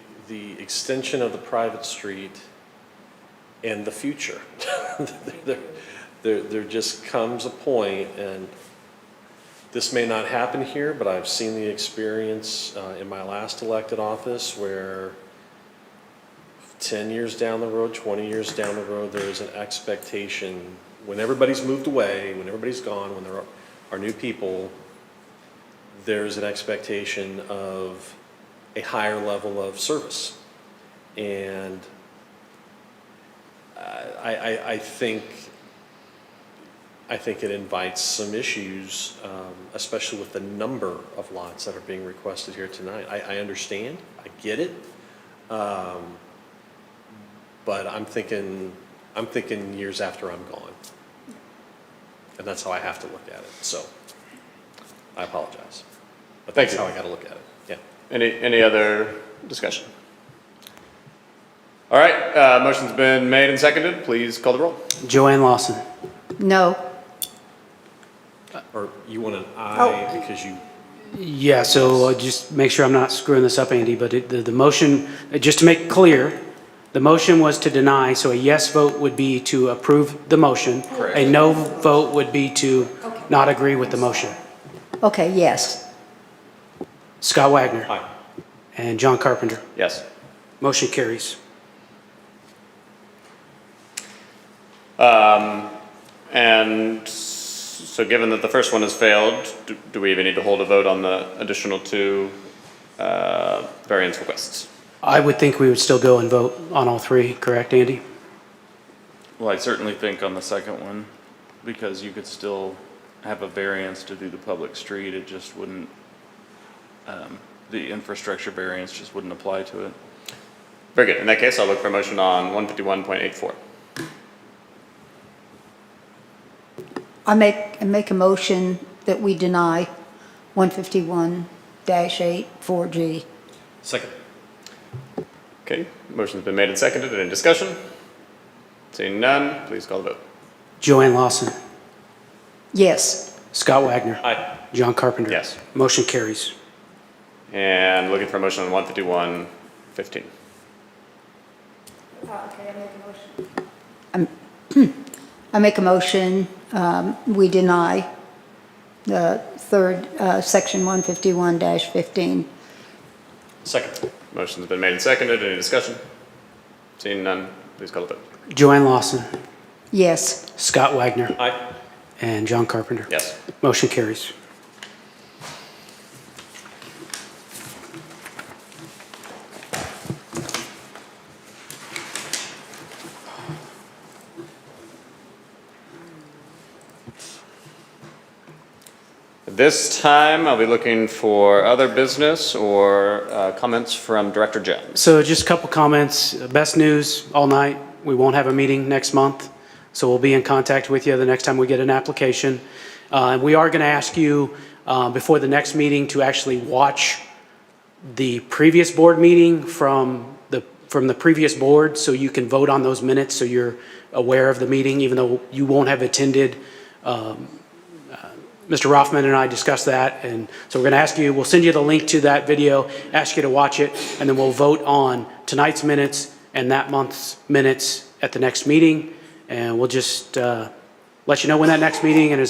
extension of the private street and the future. There just comes a point, and this may not happen here, but I've seen the experience in my last elected office where 10 years down the road, 20 years down the road, there is an expectation, when everybody's moved away, when everybody's gone, when there are new people, there's an expectation of a higher level of service. And I think it invites some issues, especially with the number of lots that are being requested here tonight. I understand, I get it. But I'm thinking years after I'm gone. And that's how I have to look at it, so I apologize. But Thank that's you. how I gotta look at it, yeah. Any other discussion? All right, motion's been made and seconded. Please call the roll. Joanne Lawson. No. Or you want an aye because you, Yeah, so just make sure I'm not screwing this up, Andy, but the motion, just to make it clear, the motion was to deny, so a yes vote would be to approve the motion. Correct. A no vote would be to not agree with the motion. Okay, yes. Scott Wagner aye. and John Carpenter. Yes. Motion carries. And so given that the first one has failed, do we even need to hold a vote on the additional 2 variance requests? I would think we would still go and vote on all 3, correct, Andy? Well, I certainly think on the second one, because you could still have a variance to do the public street, it just wouldn't, the infrastructure variance just wouldn't apply to it. Very good. In that case, I'll look for a motion on 151.84. I make a motion that we deny 151-8 4G. Second. Okay, motion's been made and seconded. Any discussion? Seeing none, please call the vote. Joanne Lawson, Yes. Scott Wagner, Aye. John Carpenter. Yes. Motion carries. And looking for a motion on 151.15. I make a motion, we deny the third, section 151-15. Second. Motion's been made and seconded. Any discussion? Seeing none, please call the vote. Joanne Lawson, Yes. Scott Wagner, Aye. and John Carpenter. Yes. Motion carries. At this time, I'll be looking for other business or comments from Director Jones. So just a couple comments. Best news all night. We won't have a meeting next month. So we'll be in contact with you the next time we get an application. We are going to ask you before the next meeting to actually watch the previous board meeting from the previous board so you can vote on those minutes so you're aware of the meeting, even though you won't have attended. Mr. Rothman and I discussed that, and so we're going to ask you, we'll send you the link to that video, ask you to watch it, and then we'll vote on tonight's minutes and that month's minutes at the next meeting, and we'll just let you know when that next meeting, and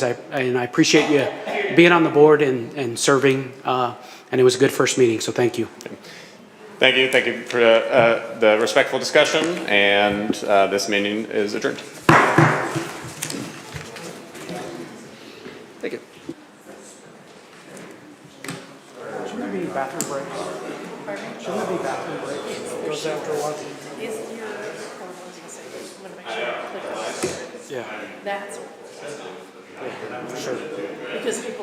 I appreciate you being on the board and serving, and it was a good first meeting, so thank you. Thank you for the respectful discussion, and this meeting is adjourned. Thank you. Shouldn't there be bathroom breaks? Shouldn't there be bathroom breaks? Goes after lunch. Yeah. That's For sure. because people